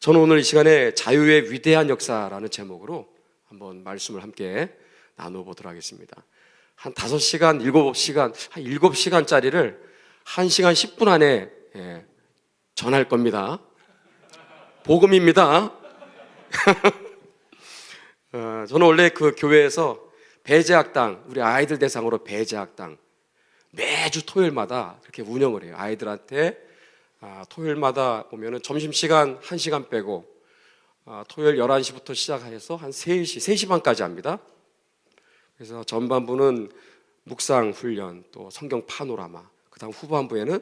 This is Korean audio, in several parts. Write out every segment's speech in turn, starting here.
저는 오늘 이 시간에 자유의 위대한 역사라는 제목으로 한번 말씀을 함께 나눠보도록 하겠습니다. 한 5시간, 7시간, 한 7시간짜리를 1시간 10분 안에 전할 겁니다. 복음입니다. 저는 원래 그 교회에서 배제학당, 우리 아이들 대상으로 배제학당 매주 토요일마다 이렇게 운영을 해요. 아이들한테 토요일마다 보면은 점심시간 1시간 빼고 토요일 11시부터 시작해서 한 3시 반까지 합니다. 그래서 전반부는 묵상 훈련, 또 성경 파노라마, 그 다음 후반부에는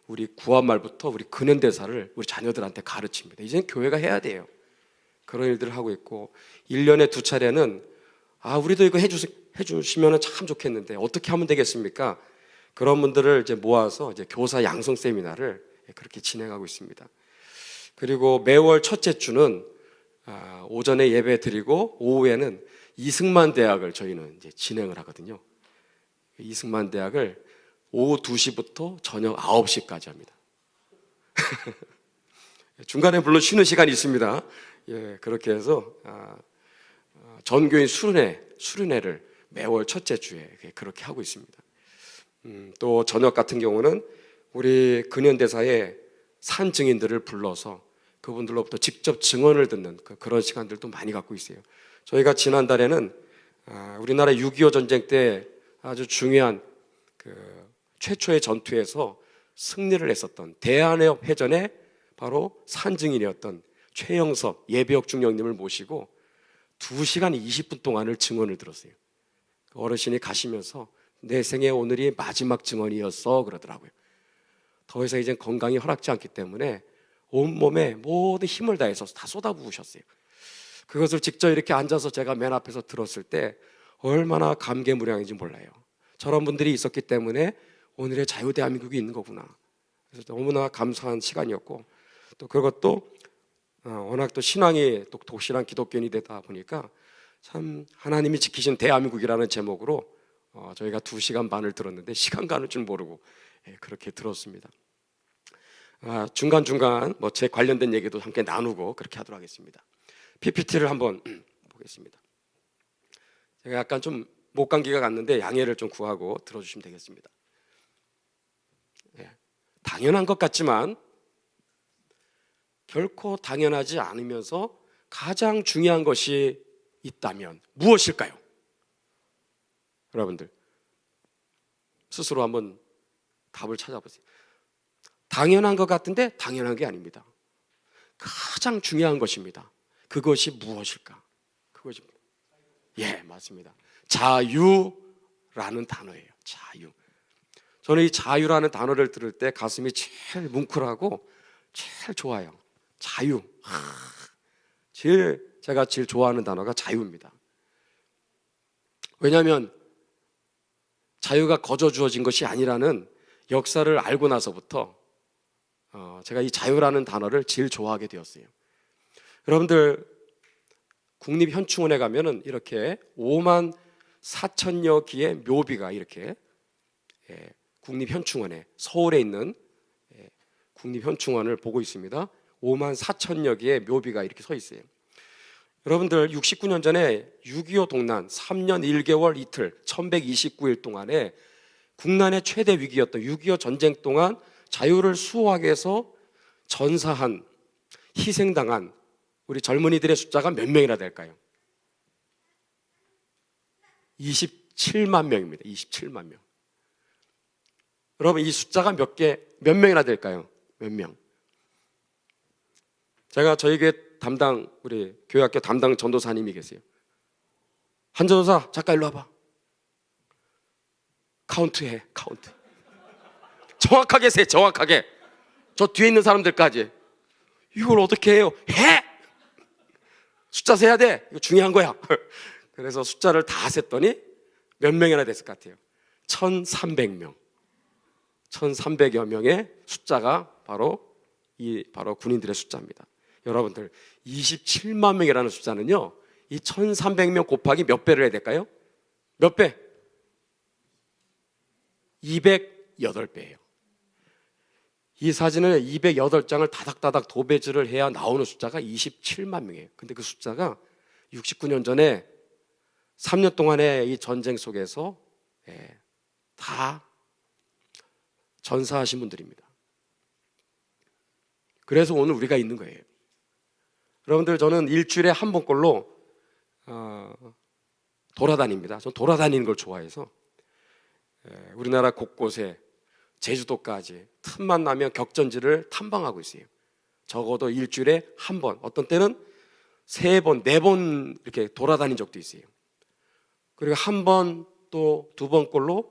우리 구한말부터 우리 근현대사를 우리 자녀들한테 가르칩니다. 이제는 교회가 해야 돼요. 그런 일들을 하고 있고, 1년에 2차례는 우리도 이거 해주시면 참 좋겠는데 어떻게 하면 되겠습니까? 그런 분들을 이제 모아서 이제 교사 양성 세미나를 그렇게 진행하고 있습니다. 그리고 매월 첫째 주는 오전에 예배 드리고 오후에는 이승만 대학을 저희는 이제 진행을 하거든요. 이승만 대학을 오후 2시부터 저녁 9시까지 합니다. 중간에 물론 쉬는 시간이 있습니다. 그렇게 해서 전교인 수련회를 매월 첫째 주에 그렇게 하고 있습니다. 또 저녁 같은 경우는 우리 근현대사의 산 증인들을 불러서 그분들로부터 직접 증언을 듣는 그런 시간들도 많이 갖고 있어요. 저희가 지난달에는 우리나라 6.25 전쟁 때 아주 중요한 최초의 전투에서 승리를 했었던 대한해협 해전의 바로 산 증인이었던 최영섭 예비역 중령님을 모시고 2시간 20분 동안을 증언을 들었어요. 어르신이 가시면서 내 생애 오늘이 마지막 증언이었어 그러더라고요. 더 이상 이제 건강이 허락지 않기 때문에 온몸에 모든 힘을 다해서 다 쏟아부으셨어요. 그것을 직접 이렇게 앉아서 제가 맨 앞에서 들었을 때 얼마나 감개무량인지 몰라요. 저런 분들이 있었기 때문에 오늘의 자유 대한민국이 있는 거구나. 그래서 너무나 감사한 시간이었고, 또 그것도 워낙 또 신앙이 또 독실한 기독교인이 되다 보니까 참 하나님이 지키신 대한민국이라는 제목으로 저희가 2시간 반을 들었는데 시간 가는 줄 모르고 그렇게 들었습니다. 중간중간 제 관련된 얘기도 함께 나누고 그렇게 하도록 하겠습니다. PPT를 한번 보겠습니다. 제가 약간 좀 목감기가 갔는데 양해를 좀 구하고 들어주시면 되겠습니다. 당연한 것 같지만 결코 당연하지 않으면서 가장 중요한 것이 있다면 무엇일까요? 여러분들 스스로 한번 답을 찾아보세요. 당연한 것 같은데 당연한 게 아닙니다. 가장 중요한 것입니다. 그것이 무엇일까? 그것이 맞습니다. 자유라는 단어예요. 자유. 저는 이 자유라는 단어를 들을 때 가슴이 제일 뭉클하고 제일 좋아요. 자유. 제가 제일 좋아하는 단어가 자유입니다. 왜냐하면 자유가 거저 주어진 것이 아니라는 역사를 알고 나서부터 제가 이 자유라는 단어를 제일 좋아하게 되었어요. 여러분들 국립현충원에 가면은 이렇게 5만 4천여 기의 묘비가 이렇게 국립현충원에 서울에 있는 국립현충원을 보고 있습니다. 5만 4천여 개의 묘비가 이렇게 서 있어요. 여러분들 69년 전에 6.25 동란 3년 1개월 이틀 1129일 동안에 국난의 최대 위기였던 6.25 전쟁 동안 자유를 수호하기 위해서 전사한, 희생당한 우리 젊은이들의 숫자가 몇 명이나 될까요? 27만 명입니다. 27만 명. 여러분 이 숫자가 몇 명이나 될까요? 몇 명? 제가 저희 교회 우리 교회학교 담당 전도사님이 계세요. 한 전도사 잠깐 일로 와봐. 카운트. 정확하게 세, 정확하게. 저 뒤에 있는 사람들까지. 이걸 어떻게 해요? 숫자 세야 돼. 이거 중요한 거야. 그래서 숫자를 다 셌더니 몇 명이나 됐을 것 같아요? 1,300명. 1,300여 명의 숫자가 바로 군인들의 숫자입니다. 여러분들 27만 명이라는 숫자는요, 이 1,300명 곱하기 몇 배를 해야 될까요? 몇 배? 208배예요. 이 사진을 208장을 다닥다닥 도배질을 해야 나오는 숫자가 27만 명이에요. 근데 그 숫자가 69년 전에 3년 동안의 이 전쟁 속에서 다 전사하신 분들입니다. 그래서 오늘 우리가 있는 거예요. 여러분들, 저는 일주일에 한 번꼴로 돌아다닙니다. 저는 돌아다니는 걸 좋아해서 우리나라 곳곳에 제주도까지 틈만 나면 격전지를 탐방하고 있어요. 적어도 일주일에 한 번, 어떤 때는 3번, 4번 이렇게 돌아다닌 적도 있어요. 그리고 한 번 또 2번꼴로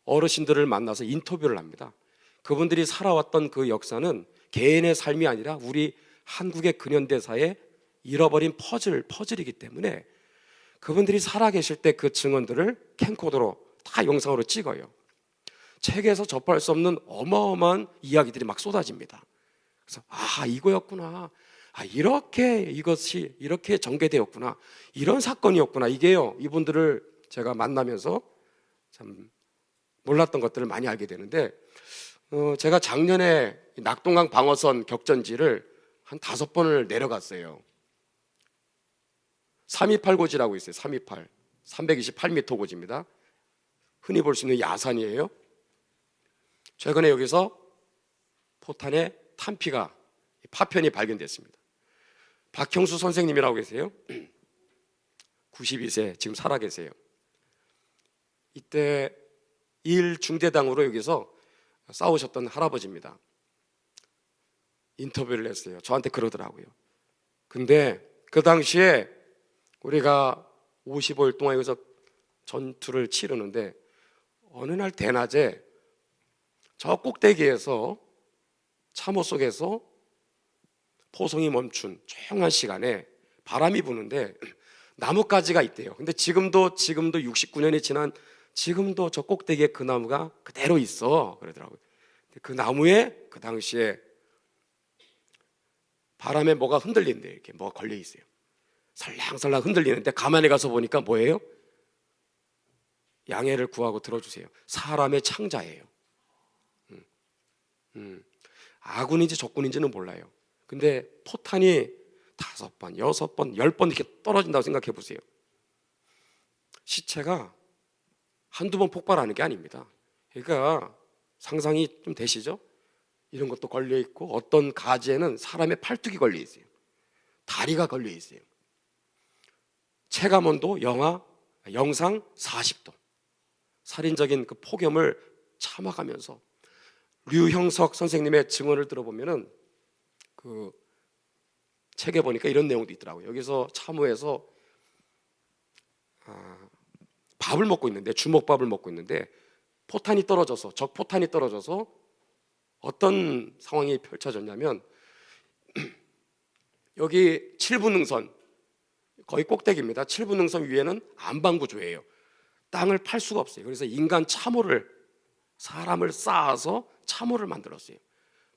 어르신들을 만나서 인터뷰를 합니다. 그분들이 살아왔던 그 역사는 개인의 삶이 아니라 우리 한국의 근현대사의 잃어버린 퍼즐이기 때문에 그분들이 살아계실 때 그 증언들을 캠코더로 다 영상으로 찍어요. 책에서 접할 수 없는 어마어마한 이야기들이 막 쏟아집니다. 그래서 이거였구나. 이것이 이렇게 전개되었구나. 이런 사건이었구나. 이게요, 이분들을 제가 만나면서 참 몰랐던 것들을 많이 알게 되는데, 제가 작년에 낙동강 방어선 격전지를 한 5번을 내려갔어요. 328 고지라고 있어요. 328, 328m 고지입니다. 흔히 볼 수 있는 야산이에요. 최근에 여기서 포탄의 탄피가, 파편이 발견됐습니다. 박형수 선생님이라고 계세요. 92세, 지금 살아계세요. 이때 1중대당으로 여기서 싸우셨던 할아버지입니다. 인터뷰를 했어요. 저한테 그러더라고요. 근데 그 당시에 우리가 55일 동안 여기서 전투를 치르는데 어느 날 대낮에 저 꼭대기에서 참호 속에서 포송이 멈춘 조용한 시간에 바람이 부는데 나뭇가지가 있대요. 근데 지금도 69년이 지난 지금도 저 꼭대기에 그 나무가 그대로 있어 그러더라고요. 그 나무에 그 당시에 바람에 뭐가 흔들린대. 이렇게 뭐가 걸려 있어요. 살랑살랑 흔들리는데 가만히 가서 보니까 뭐예요? 양해를 구하고 들어주세요. 사람의 창자예요. 아군인지 적군인지는 몰라요. 근데 포탄이 5번, 6번, 10번 이렇게 떨어진다고 생각해 보세요. 시체가 한두 번 폭발하는 게 아닙니다. 그러니까 상상이 좀 되시죠? 이런 것도 걸려 있고, 어떤 가지에는 사람의 팔뚝이 걸려 있어요. 다리가 걸려 있어요. 체감온도 영상 40도. 살인적인 그 폭염을 참아가면서 류형석 선생님의 증언을 들어보면은 그 책에 보니까 이런 내용도 있더라고요. 여기서 참호에서 밥을 먹고 있는데, 주먹밥을 먹고 있는데 포탄이 떨어져서, 적 포탄이 떨어져서 어떤 상황이 펼쳐졌냐면 여기 7분능선 거의 꼭대기입니다. 7분능선 위에는 안방 구조예요. 땅을 팔 수가 없어요. 그래서 인간 참호를, 사람을 쌓아서 참호를 만들었어요.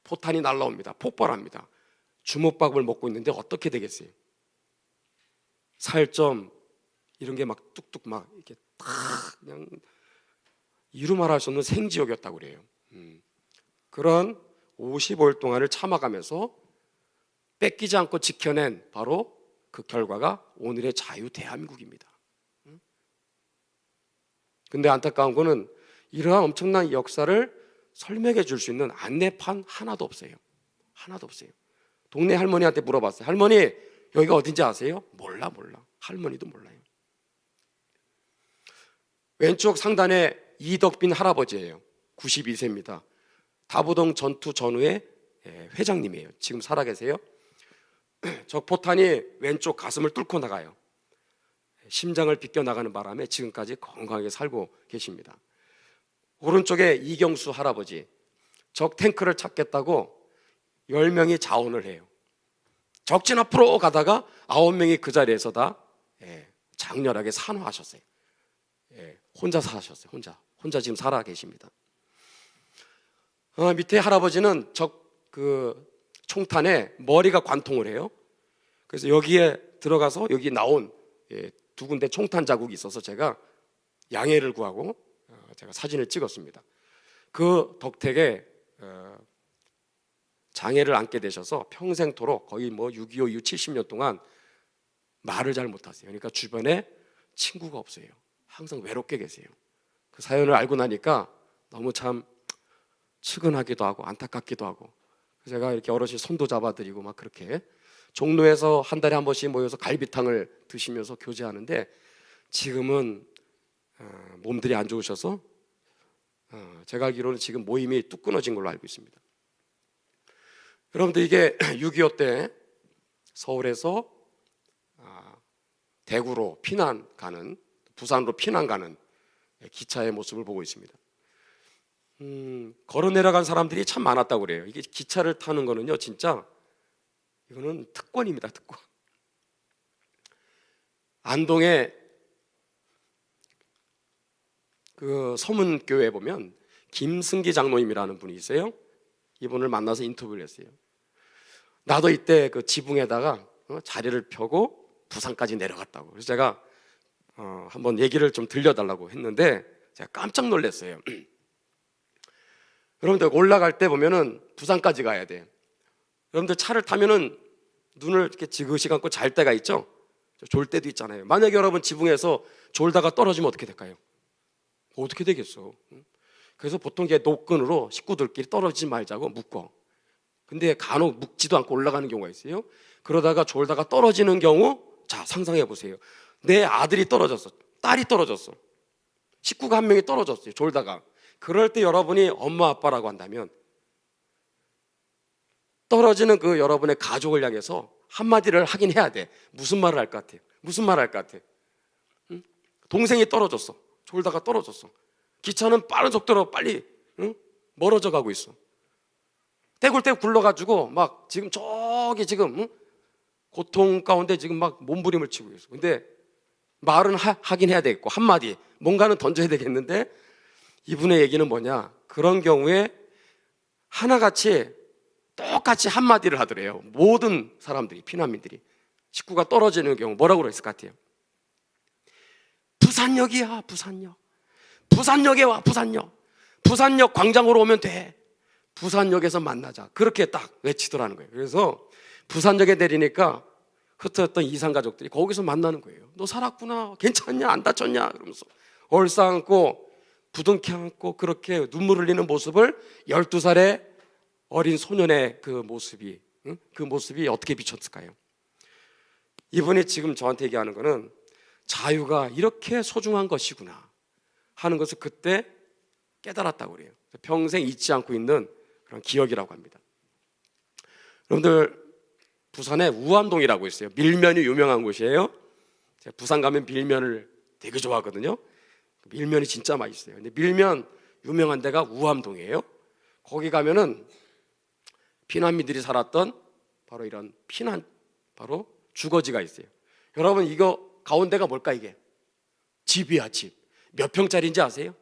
포탄이 날라옵니다. 폭발합니다. 주먹밥을 먹고 있는데 어떻게 되겠어요? 살점 이런 게 막 뚝뚝 막 이렇게 다 그냥 이루 말할 수 없는 생지옥이었다고 그래요. 그런 55일 동안을 참아가면서 뺏기지 않고 지켜낸 바로 그 결과가 오늘의 자유 대한민국입니다. 근데 안타까운 거는 이러한 엄청난 역사를 설명해 줄 수 있는 안내판 하나도 없어요. 하나도 없어요. 동네 할머니한테 물어봤어요. 할머니, 여기가 어딘지 아세요? 몰라. 할머니도 몰라요. 왼쪽 상단에 이덕빈 할아버지예요. 92세입니다. 다부동 전투 전후의 회장님이에요. 지금 살아계세요. 적 포탄이 왼쪽 가슴을 뚫고 나가요. 심장을 비껴나가는 바람에 지금까지 건강하게 살고 계십니다. 오른쪽에 이경수 할아버지, 적 탱크를 찾겠다고 10명이 자원을 해요. 적진 앞으로 가다가 9명이 그 자리에서 다 장렬하게 산화하셨어요. 혼자 사셨어요. 혼자 지금 살아 계십니다. 밑에 할아버지는 적 그 총탄에 머리가 관통을 해요. 그래서 여기에 들어가서 여기 나온 2군데 총탄 자국이 있어서 제가 양해를 구하고 제가 사진을 찍었습니다. 그 덕택에 장애를 안게 되셔서 평생토록 거의 뭐 6.25 이후 70년 동안 말을 잘 못하세요. 그러니까 주변에 친구가 없어요. 항상 외롭게 계세요. 그 사연을 알고 나니까 너무 참 측은하기도 하고 안타깝기도 하고, 제가 이렇게 어르신 손도 잡아드리고 막 그렇게 종로에서 한 달에 한 번씩 모여서 갈비탕을 드시면서 교제하는데, 지금은 몸들이 안 좋으셔서 제가 알기로는 지금 모임이 뚝 끊어진 걸로 알고 있습니다. 여러분들, 이게 6.25 때 서울에서 대구로 피난 가는, 부산으로 피난 가는 기차의 모습을 보고 있습니다. 걸어 내려간 사람들이 참 많았다고 그래요. 이게 기차를 타는 거는요, 진짜 이거는 특권입니다, 특권. 안동에 그 서문교회 보면 김승기 장로님이라는 분이 있어요. 이분을 만나서 인터뷰를 했어요. 나도 이때 그 지붕에다가 자리를 펴고 부산까지 내려갔다고. 그래서 제가 한번 얘기를 좀 들려달라고 했는데 제가 깜짝 놀랐어요. 여러분들, 올라갈 때 보면은 부산까지 가야 돼요. 여러분들, 차를 타면은 눈을 이렇게 지그시 감고 잘 때가 있죠? 졸 때도 있잖아요. 만약에 여러분 지붕에서 졸다가 떨어지면 어떻게 될까요? 어떻게 되겠어? 그래서 보통 이게 노끈으로 식구들끼리 떨어지지 말자고 묶어. 근데 간혹 묶지도 않고 올라가는 경우가 있어요. 그러다가 졸다가 떨어지는 경우, 자, 상상해 보세요. 내 아들이 떨어졌어, 딸이 떨어졌어, 식구가 한 명이 떨어졌어요, 졸다가. 그럴 때 여러분이 엄마 아빠라고 한다면 떨어지는 그 여러분의 가족을 향해서 한마디를 하긴 해야 돼. 무슨 말을 할 것 같아요? 무슨 말을 할 것 같아요? 응? 동생이 떨어졌어, 졸다가 떨어졌어. 기차는 빠른 속도로 빨리 멀어져 가고 있어. 떼굴떼굴 굴러가지고 막 지금 저기 지금 고통 가운데 지금 막 몸부림을 치고 있어. 근데 말은 하긴 해야 되겠고, 한마디 뭔가는 던져야 되겠는데, 이분의 얘기는 뭐냐, 그런 경우에 하나같이 똑같이 한마디를 하더래요. 모든 사람들이, 피난민들이. 식구가 떨어지는 경우 뭐라고 그랬을 것 같아요? 부산역이야, 부산역. 부산역에 와, 부산역. 부산역 광장으로 오면 돼. 부산역에서 만나자. 그렇게 딱 외치더라는 거예요. 그래서 부산역에 내리니까 흩어졌던 이산가족들이 거기서 만나는 거예요. 너 살았구나, 괜찮냐, 안 다쳤냐, 그러면서 얼싸안고 부둥켜 안고 그렇게 눈물 흘리는 모습을, 12살의 어린 소년의 그 모습이, 그 모습이 어떻게 비쳤을까요? 이분이 지금 저한테 얘기하는 거는 자유가 이렇게 소중한 것이구나 하는 것을 그때 깨달았다고 그래요. 평생 잊지 않고 있는 그런 기억이라고 합니다. 여러분들, 부산에 우암동이라고 있어요. 밀면이 유명한 곳이에요. 제가 부산 가면 밀면을 되게 좋아하거든요. 밀면이 진짜 맛있어요. 근데 밀면 유명한 데가 우암동이에요. 거기 가면은 피난민들이 살았던 바로 이런 바로 주거지가 있어요. 여러분, 이거 가운데가 뭘까? 이게 집이야, 집. 몇 평짜리인지 아세요?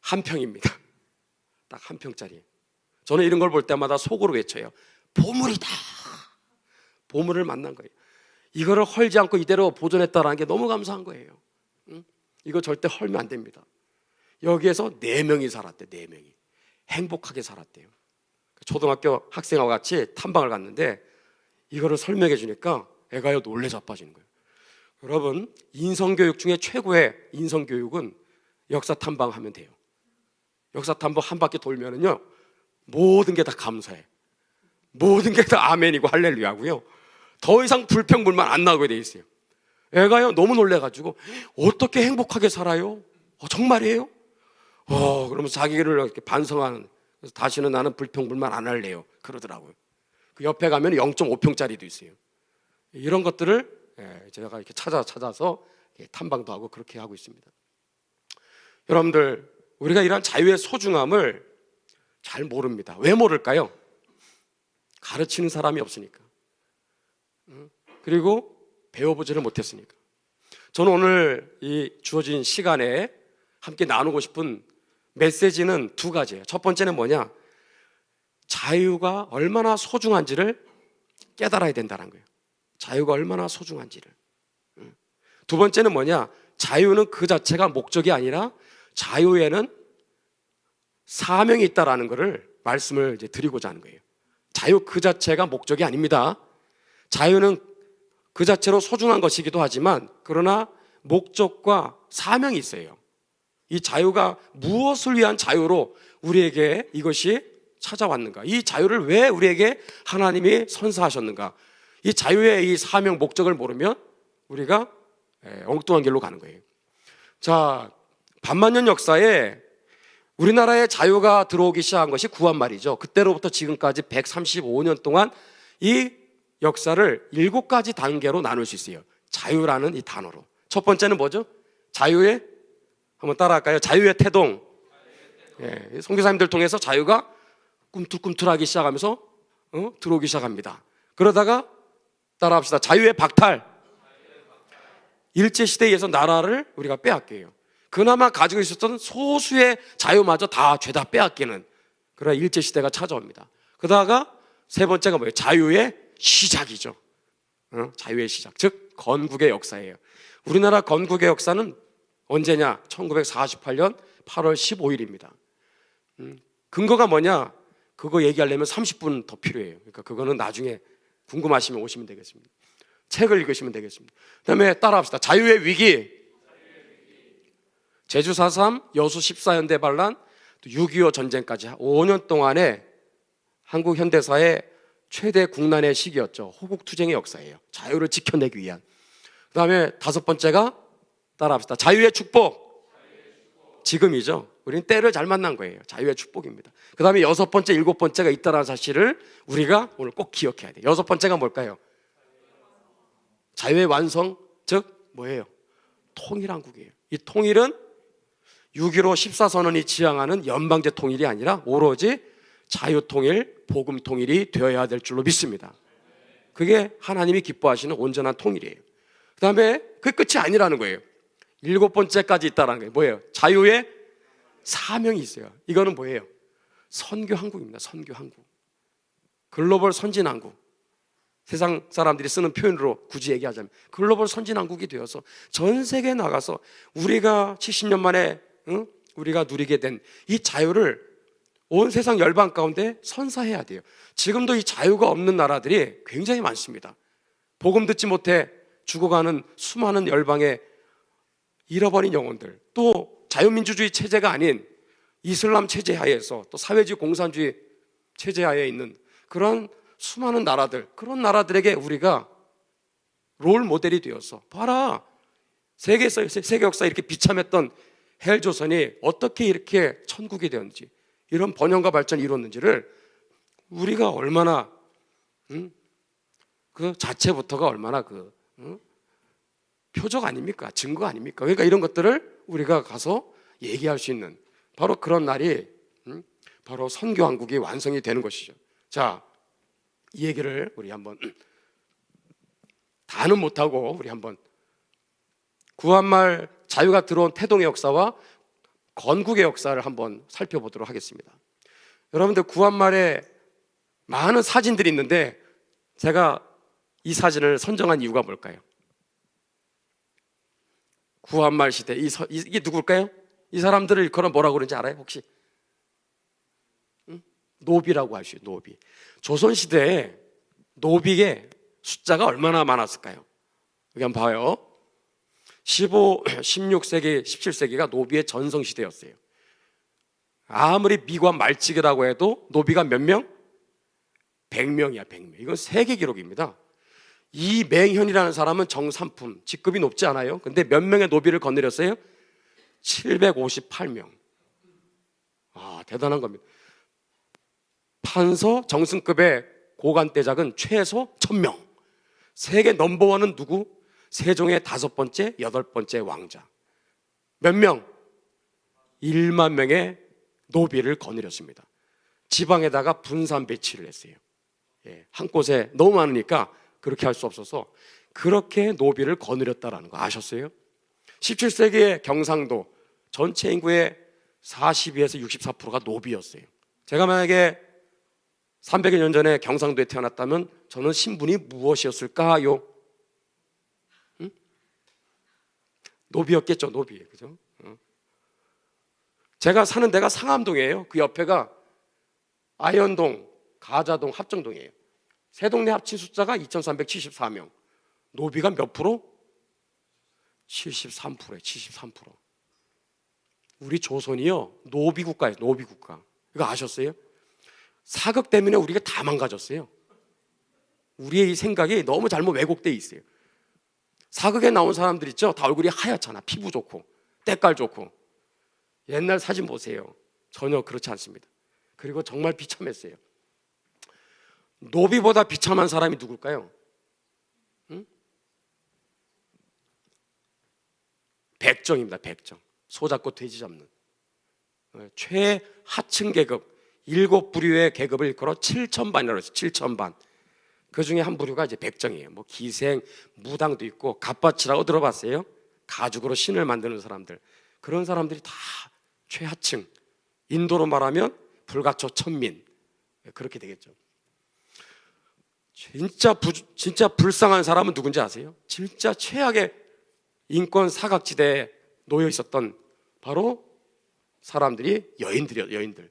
한 평입니다. 딱 한 평짜리. 저는 이런 걸 볼 때마다 속으로 외쳐요. 보물이다. 보물을 만난 거예요. 이거를 헐지 않고 이대로 보존했다는 게 너무 감사한 거예요. 이거 절대 헐면 안 됩니다. 여기에서 4명이 살았대. 4명이 행복하게 살았대요. 초등학교 학생하고 같이 탐방을 갔는데 이거를 설명해 주니까 애가요 놀래 자빠지는 거예요. 여러분, 인성교육 중에 최고의 인성교육은 역사 탐방하면 돼요. 역사 탐방 한 바퀴 돌면은요, 모든 게 다 감사해. 모든 게 다 아멘이고 할렐루야고요. 더 이상 불평불만 안 나오게 돼 있어요. 애가요 너무 놀래가지고 어떻게 행복하게 살아요? 정말이에요? 그러면서 자기를 이렇게 반성하는, 그래서 다시는 나는 불평불만 안 할래요 그러더라고요. 그 옆에 가면 0.5평짜리도 있어요. 이런 것들을 제가 이렇게 찾아서 탐방도 하고 그렇게 하고 있습니다. 여러분들, 우리가 이런 자유의 소중함을 잘 모릅니다. 왜 모를까요? 가르치는 사람이 없으니까. 그리고 배워보지를 못했으니까. 저는 오늘 이 주어진 시간에 함께 나누고 싶은 메시지는 2가지예요. 첫 번째는 뭐냐? 자유가 얼마나 소중한지를 깨달아야 된다는 거예요. 자유가 얼마나 소중한지를. 2번째는 뭐냐? 자유는 그 자체가 목적이 아니라 자유에는 사명이 있다라는 것을 말씀을 이제 드리고자 하는 거예요. 자유 그 자체가 목적이 아닙니다. 자유는 그 자체로 소중한 것이기도 하지만 그러나 목적과 사명이 있어요. 이 자유가 무엇을 위한 자유로 우리에게 이것이 찾아왔는가? 이 자유를 왜 우리에게 하나님이 선사하셨는가? 이 자유의 이 사명 목적을 모르면 우리가 엉뚱한 길로 가는 거예요. 자, 반만년 역사에 우리나라에 자유가 들어오기 시작한 것이 구한말이죠. 그때로부터 지금까지 135년 동안 이 역사를 7가지 단계로 나눌 수 있어요. 자유라는 이 단어로. 첫 번째는 뭐죠? 자유의, 한번 따라할까요? 자유의 태동. 예, 선교사님들 통해서 자유가 꿈틀꿈틀하기 시작하면서 들어오기 시작합니다. 그러다가 따라합시다. 자유의 박탈. 일제시대에 의해서 나라를 우리가 빼앗겨요. 그나마 가지고 있었던 소수의 자유마저 다 죄다 빼앗기는 그런 일제시대가 찾아옵니다. 그러다가 세 번째가 뭐예요? 자유의 시작이죠. 자유의 시작, 즉 건국의 역사예요. 우리나라 건국의 역사는 언제냐? 1948년 8월 15일입니다. 근거가 뭐냐? 그거 얘기하려면 30분 더 필요해요. 그러니까 그거는 나중에 궁금하시면 오시면 되겠습니다. 책을 읽으시면 되겠습니다. 그 다음에 따라합시다. 자유의 위기. 제주 4.3, 여수 14연대 반란, 6.25 전쟁까지 5년 동안의 한국 현대사의 최대 국난의 시기였죠. 호국투쟁의 역사예요. 자유를 지켜내기 위한. 그 다음에 5번째가 따라합시다. 자유의 축복. 지금이죠. 우리는 때를 잘 만난 거예요. 자유의 축복입니다. 그 다음에 6번째, 7번째가 있다는 사실을 우리가 오늘 꼭 기억해야 돼요. 6번째가 뭘까요? 자유의 완성, 즉 뭐예요? 통일한국이에요. 이 통일은 6.15 14선언이 지향하는 연방제 통일이 아니라 오로지 자유통일, 복음통일이 되어야 될 줄로 믿습니다. 그게 하나님이 기뻐하시는 온전한 통일이에요. 그 다음에 그게 끝이 아니라는 거예요. 7번째까지 있다는 거예요. 뭐예요? 자유의 사명이 있어요. 이거는 뭐예요? 선교한국입니다. 선교한국. 글로벌 선진한국. 세상 사람들이 쓰는 표현으로 굳이 얘기하자면 글로벌 선진한국이 되어서 전 세계에 나가서 우리가 70년 만에 우리가 누리게 된 이 자유를 온 세상 열방 가운데 선사해야 돼요. 지금도 이 자유가 없는 나라들이 굉장히 많습니다. 복음 듣지 못해 죽어가는 수많은 열방의 잃어버린 영혼들, 또 자유민주주의 체제가 아닌 이슬람 체제 하에서 또 사회주의 공산주의 체제 하에 있는 그런 수많은 나라들, 그런 나라들에게 우리가 롤 모델이 되어서 봐라, 세계 역사에 이렇게 비참했던 헬조선이 어떻게 이렇게 천국이 되었는지, 이런 번영과 발전이 이뤘는지를 우리가 얼마나 그 자체부터가 얼마나 표적 아닙니까? 증거 아닙니까? 그러니까 이런 것들을 우리가 가서 얘기할 수 있는 바로 그런 날이 바로 선교한국이 완성이 되는 것이죠. 자, 이 얘기를 우리 한번 다는 못하고 우리 한번 구한말 자유가 들어온 태동의 역사와 건국의 역사를 한번 살펴보도록 하겠습니다. 여러분들 구한말에 많은 사진들이 있는데 제가 이 사진을 선정한 이유가 뭘까요? 구한말 시대 이게 누굴까요? 이 사람들을 일컬어 뭐라고 그러는지 알아요? 혹시? 노비라고 하시죠. 노비. 조선시대에 노비의 숫자가 얼마나 많았을까요? 여기 한번 봐요. 16세기, 17세기가 노비의 전성시대였어요. 아무리 미관 말직이라고 해도 노비가 몇 명? 100명이야, 100명. 이건 세계 기록입니다. 이맹현이라는 사람은 정삼품, 직급이 높지 않아요. 근데 몇 명의 노비를 거느렸어요? 758명. 아, 대단한 겁니다. 판서 정승급의 고관대작은 최소 1000명. 세계 넘버원은 누구? 세종의 5번째, 8번째 왕자. 몇 명? 1만 명의 노비를 거느렸습니다. 지방에다가 분산 배치를 했어요. 한 곳에 너무 많으니까 그렇게 할 수 없어서 그렇게 노비를 거느렸다라는 거 아셨어요? 17세기의 경상도 전체 인구의 42에서 64%가 노비였어요. 제가 만약에 300여 년 전에 경상도에 태어났다면 저는 신분이 무엇이었을까요? 노비였겠죠, 노비. 그죠? 제가 사는 데가 상암동이에요. 그 옆에가 아현동, 가자동, 합정동이에요. 세 동네 합친 숫자가 2374명. 노비가 몇 프로? 73%예요. 73%. 우리 조선이요, 노비국가예요. 노비국가. 이거 아셨어요? 사극 때문에 우리가 다 망가졌어요. 우리의 이 생각이 너무 잘못 왜곡되어 있어요. 사극에 나온 사람들 있죠? 다 얼굴이 하얗잖아. 피부 좋고 때깔 좋고. 옛날 사진 보세요. 전혀 그렇지 않습니다. 그리고 정말 비참했어요. 노비보다 비참한 사람이 누굴까요? 응? 백정입니다. 백정. 소 잡고 돼지 잡는 최하층 계급 7부류의 계급을 일컬어 7천반이라고 했어요. 7천반. 그 중에 한 부류가 이제 백정이에요. 뭐 기생, 무당도 있고 갑밭이라고 들어봤어요? 가죽으로 신을 만드는 사람들. 그런 사람들이 다 최하층. 인도로 말하면 불가초 천민. 그렇게 되겠죠. 진짜 불쌍한 사람은 누군지 아세요? 진짜 최악의 인권 사각지대에 놓여 있었던 바로 사람들이 여인들이에요. 여인들.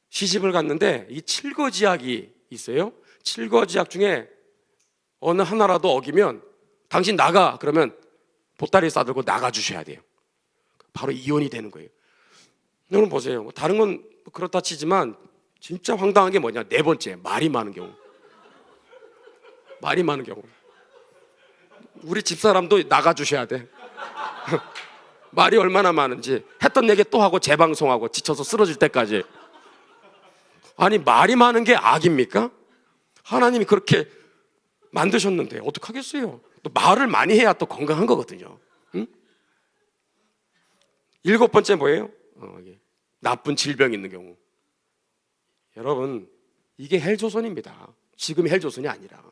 시집을 갔는데 이 칠거지약이 있어요. 칠거지약 중에 어느 하나라도 어기면 당신 나가 그러면 보따리 싸들고 나가 주셔야 돼요. 바로 이혼이 되는 거예요. 여러분 보세요. 다른 건 그렇다 치지만 진짜 황당한 게 뭐냐? 네 번째, 말이 많은 경우. 말이 많은 경우. 우리 집사람도 나가 주셔야 돼. 말이 얼마나 많은지 했던 얘기 또 하고 재방송하고 지쳐서 쓰러질 때까지. 아니 말이 많은 게 악입니까? 하나님이 그렇게 만드셨는데 어떡하겠어요? 또 말을 많이 해야 또 건강한 거거든요. 응? 7번째 뭐예요? 나쁜 질병 있는 경우. 여러분 이게 헬조선입니다. 지금 헬조선이 아니라.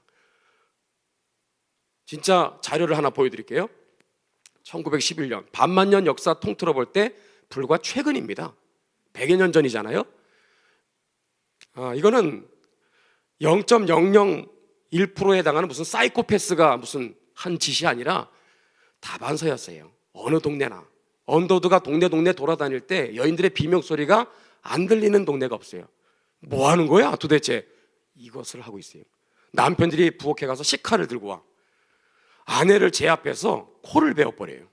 진짜 자료를 하나 보여드릴게요. 1911년 반만년 역사 통틀어 볼 때 불과 최근입니다. 100여 년 전이잖아요. 이거는 0.001%에 해당하는 무슨 사이코패스가 무슨 한 짓이 아니라 다반서였어요. 어느 동네나 언더드가 동네 돌아다닐 때 여인들의 비명소리가 안 들리는 동네가 없어요. 뭐 하는 거야 도대체? 이것을 하고 있어요. 남편들이 부엌에 가서 식칼을 들고 와 아내를 제압해서 코를 베어버려요.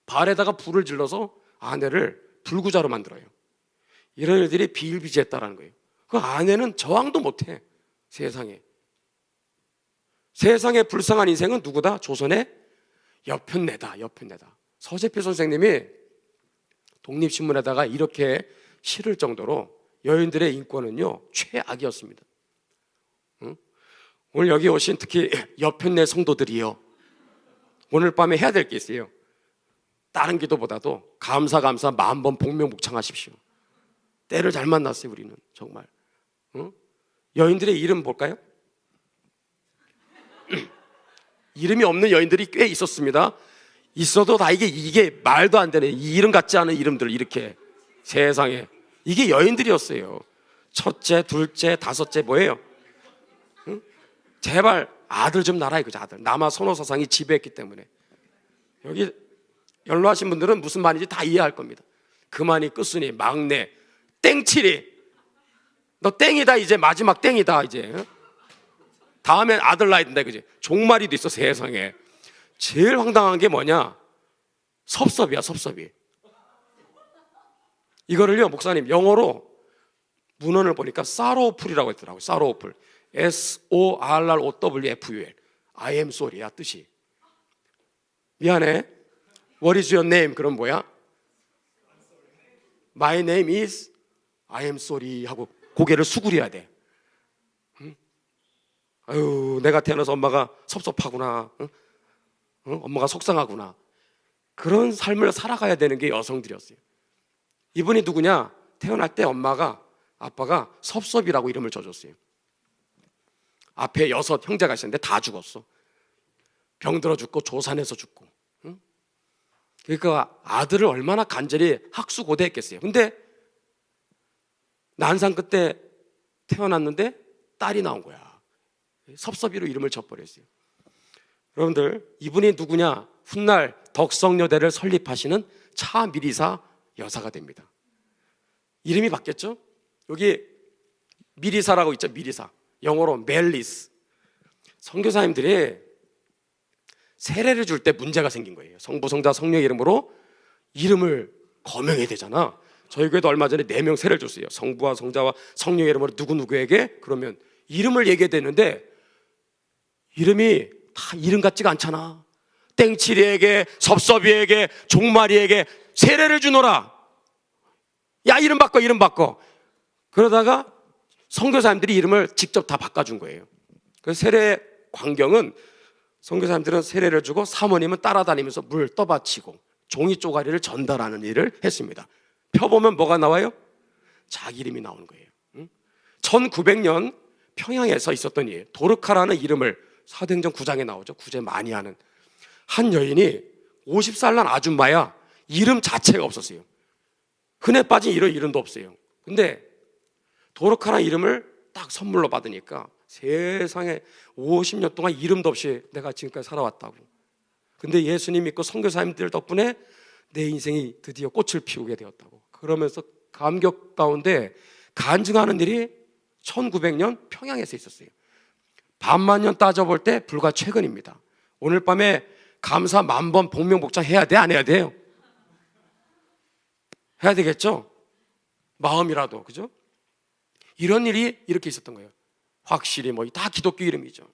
발에다가 불을 질러서 아내를 불구자로 만들어요. 이런 일들이 비일비재했다는 거예요. 그 아내는 저항도 못해. 세상에 불쌍한 인생은 누구다? 조선의 여편네다. 서재필 선생님이 독립신문에다가 이렇게 실을 정도로 여인들의 인권은요 최악이었습니다. 오늘 여기 오신 특히 여편네 성도들이요, 오늘 밤에 해야 될 게 있어요. 다른 기도보다도 감사 만번 복명묵창하십시오. 때를 잘 만났어요. 우리는 정말. 여인들의 이름 볼까요? 이름이 없는 여인들이 꽤 있었습니다. 있어도 다 이게 말도 안 되네. 이 이름 같지 않은 이름들 이렇게 세상에. 이게 여인들이었어요. 첫째, 둘째, 다섯째 뭐예요? 제발 아들 좀 낳아라 이거죠. 아들. 남아 선호사상이 지배했기 때문에. 여기 연로하신 분들은 무슨 말인지 다 이해할 겁니다. 그만이 끝으니 막내 땡칠이 너 땡이다 이제 마지막 땡이다 이제. 다음엔 아들 낳아야 된다 그지. 종말이도 있어 세상에. 제일 황당한 게 뭐냐? 섭섭이야 섭섭이. 이거를요 목사님 영어로 문헌을 보니까 sorrowful이라고 했더라고요. sorrowful. SORROWFUL. I am sorry야 뜻이. 미안해. What is your name? 그럼 뭐야? My name is I am sorry 하고 고개를 수그려야 돼. 아유 내가 태어나서 엄마가 섭섭하구나. 엄마가 속상하구나. 그런 삶을 살아가야 되는 게 여성들이었어요. 이분이 누구냐? 태어날 때 아빠가 섭섭이라고 이름을 줘줬어요. 앞에 6 형제가 있었는데 다 죽었어. 병들어 죽고 조산해서 죽고. 그러니까 아들을 얼마나 간절히 학수고대했겠어요. 근데 난상 끝에 태어났는데 딸이 나온 거야. 섭섭이로 이름을 져버렸어요. 여러분들 이분이 누구냐? 훗날 덕성여대를 설립하시는 차미리사 여사가 됩니다. 이름이 바뀌었죠. 여기 미리사라고 있죠. 미리사, 영어로 멜리스. 선교사님들이 세례를 줄 때 문제가 생긴 거예요. 성부, 성자, 성령의 이름으로 이름을 거명해야 되잖아. 저희 교회도 얼마 전에 4명 세례를 줬어요. 성부와 성자와 성령의 이름으로 누구누구에게. 그러면 이름을 얘기해야 되는데 이름이 다 이름 같지가 않잖아. 땡치리에게, 섭섭이에게, 종마리에게 세례를 주노라. 야, 이름 바꿔, 이름 바꿔. 그러다가 선교사님들이 이름을 직접 다 바꿔준 거예요. 그래서 세례 광경은 선교사님들은 세례를 주고 사모님은 따라다니면서 물 떠받치고 종이 쪼가리를 전달하는 일을 했습니다. 펴보면 뭐가 나와요? 자기 이름이 나오는 거예요. 1900년 평양에서 있었던 일이에요. 도르카라는 이름을 사도행전 9장에 나오죠. 구제 많이 하는 한 여인이 50살 난 아줌마야. 이름 자체가 없었어요. 흔해 빠진 이런 이름도 없어요. 근데 도르카라는 이름을 딱 선물로 받으니까 세상에 50년 동안 이름도 없이 내가 지금까지 살아왔다고. 근데 예수님 믿고 선교사님들 덕분에 내 인생이 드디어 꽃을 피우게 되었다고. 그러면서 감격 가운데 간증하는 일이 1900년 평양에서 있었어요. 반만 년 따져볼 때 불과 최근입니다. 오늘 밤에 감사 만번 복명복장 해야 돼? 안 해야 돼요? 해야 되겠죠? 마음이라도, 그죠? 이런 일이 이렇게 있었던 거예요. 확실히 뭐 다 기독교 이름이죠.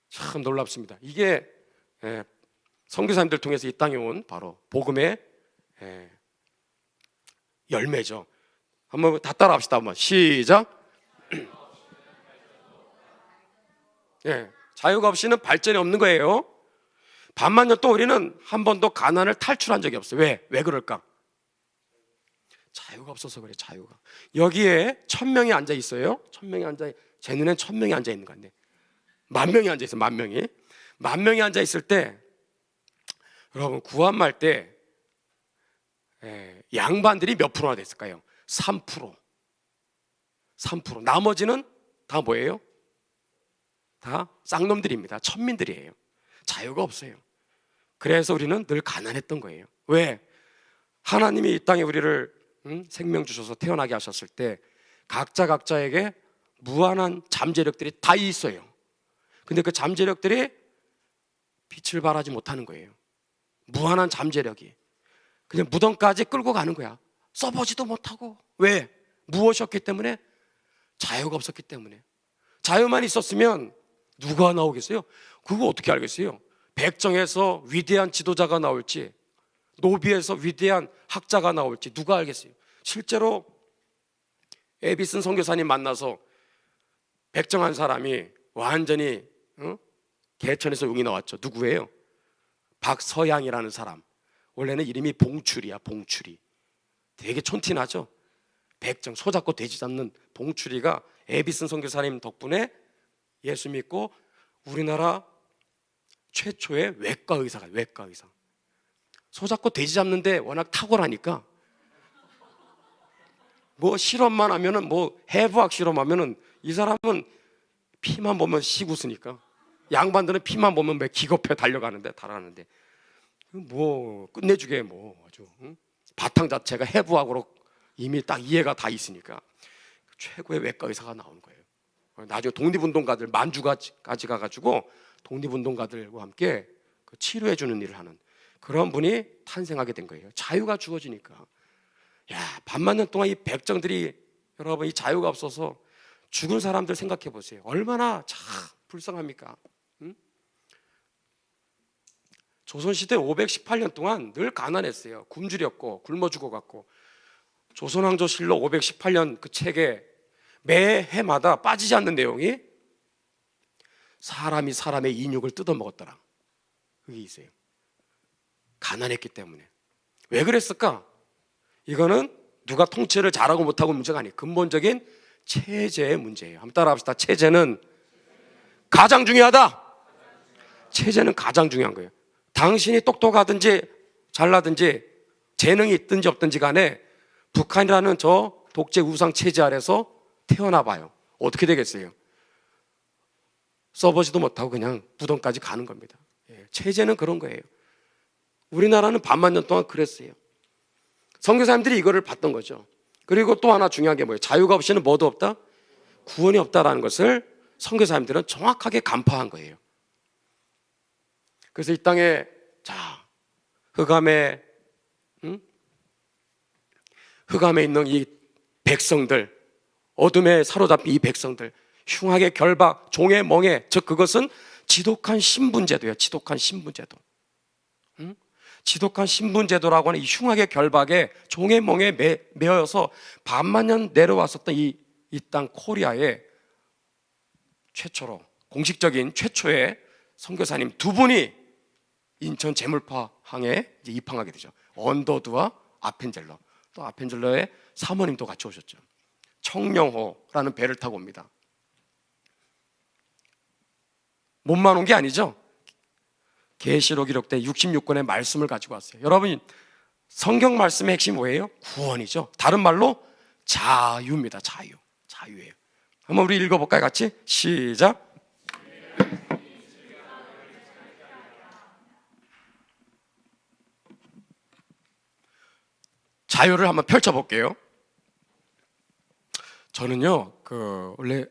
참 놀랍습니다. 이게 선교사님들 통해서 이 땅에 온 바로 복음의 열매죠. 한번 다 따라합시다. 한번 시작. 자유가 없이는 발전이 없는 거예요. 반만 년 동안 우리는 한 번도 가난을 탈출한 적이 없어요. 왜 그럴까? 자유가 없어서 그래. 자유가. 여기에 1000명이 앉아 있어요. 1000명이 앉아, 제 눈엔 1000명이 앉아 있는 건데 10,000명이 앉아 있어요. 10,000명이. 10,000명이 앉아 있을 때 여러분 구한말 때 양반들이 몇 프로나 됐을까요? 3%. 3%. 나머지는 다 뭐예요? 다 쌍놈들입니다. 천민들이에요. 자유가 없어요. 그래서 우리는 늘 가난했던 거예요. 왜? 하나님이 이 땅에 우리를 생명 주셔서 태어나게 하셨을 때 각자에게 무한한 잠재력들이 다 있어요. 근데 그 잠재력들이 빛을 발하지 못하는 거예요. 무한한 잠재력이 그냥 무덤까지 끌고 가는 거야. 써보지도 못하고. 왜? 무엇이었기 때문에? 자유가 없었기 때문에. 자유만 있었으면 누가 나오겠어요? 그거 어떻게 알겠어요? 백정에서 위대한 지도자가 나올지 노비에서 위대한 학자가 나올지 누가 알겠어요? 실제로 에비슨 선교사님 만나서 백정한 사람이 완전히 개천에서 용이 나왔죠. 누구예요? 박서양이라는 사람. 원래는 이름이 봉출이야. 봉출이. 되게 촌티나죠? 백정, 소잡고 돼지 잡는 봉출이가 에비슨 선교사님 덕분에 예수 믿고 우리나라 최초의 외과 의사가. 외과 의사. 소잡고 돼지 잡는데 워낙 탁월하니까 뭐 실험만 하면은 뭐 해부학 실험하면은 이 사람은 피만 보면 시구스니까 양반들은 피만 보면 왜 기겁해 달려가는데 달아가는데 뭐 끝내주게 뭐 아주 바탕 자체가 해부학으로 이미 딱 이해가 다 있으니까 최고의 외과 의사가 나온 거예요. 나중에 독립운동가들 만주까지 가가지고 독립운동가들과 함께 그 치료해 주는 일을 하는 그런 분이 탄생하게 된 거예요. 자유가 주어지니까. 야, 반만 년 동안 이 백정들이 여러분 이 자유가 없어서 죽은 사람들 생각해 보세요. 얼마나 참 불쌍합니까? 조선시대 518년 동안 늘 가난했어요. 굶주렸고 굶어 죽어갔고 조선왕조실록 518년 그 책에 매 해마다 빠지지 않는 내용이 사람이 사람의 인육을 뜯어먹었더라. 그게 있어요. 가난했기 때문에. 왜 그랬을까? 이거는 누가 통치를 잘하고 못하고 문제가 아니에요. 근본적인 체제의 문제예요. 한번 따라합시다. 체제는 가장 중요하다. 체제는 가장 중요한 거예요. 당신이 똑똑하든지 잘나든지 재능이 있든지 없든지 간에 북한이라는 저 독재 우상 체제 아래서 태어나 봐요. 어떻게 되겠어요? 써보지도 못하고 그냥 무덤까지 가는 겁니다. 체제는 그런 거예요. 우리나라는 반만 년 동안 그랬어요. 선교사님들이 이거를 봤던 거죠. 그리고 또 하나 중요한 게 뭐예요? 자유가 없이는 뭐도 없다? 구원이 없다라는 것을 선교사님들은 정확하게 간파한 거예요. 그래서 이 땅에 흑암에 있는 이 백성들, 어둠에 사로잡힌 이 백성들, 흉악의 결박, 종의 멍에, 즉 그것은 지독한 신분제도예요. 지독한 신분제도. 지독한 신분제도라고 하는 이 흉악의 결박에 종의 멍에 매여서 반만 년 내려왔었던 이 땅 코리아에 최초로 공식적인 최초의 선교사님 두 분이 인천 제물파항에 이제 입항하게 되죠. 언더드와 아펜젤러, 또 아펜젤러의 사모님도 같이 오셨죠. 청령호라는 배를 타고 옵니다. 몸만 온 게 아니죠. 계시록 기록된 66권의 말씀을 가지고 왔어요. 여러분, 성경 말씀의 핵심이 뭐예요? 구원이죠. 다른 말로 자유입니다. 자유예요. 한번 우리 읽어볼까요? 같이 시작. 자유를 한번 펼쳐볼게요. 저는요, 원래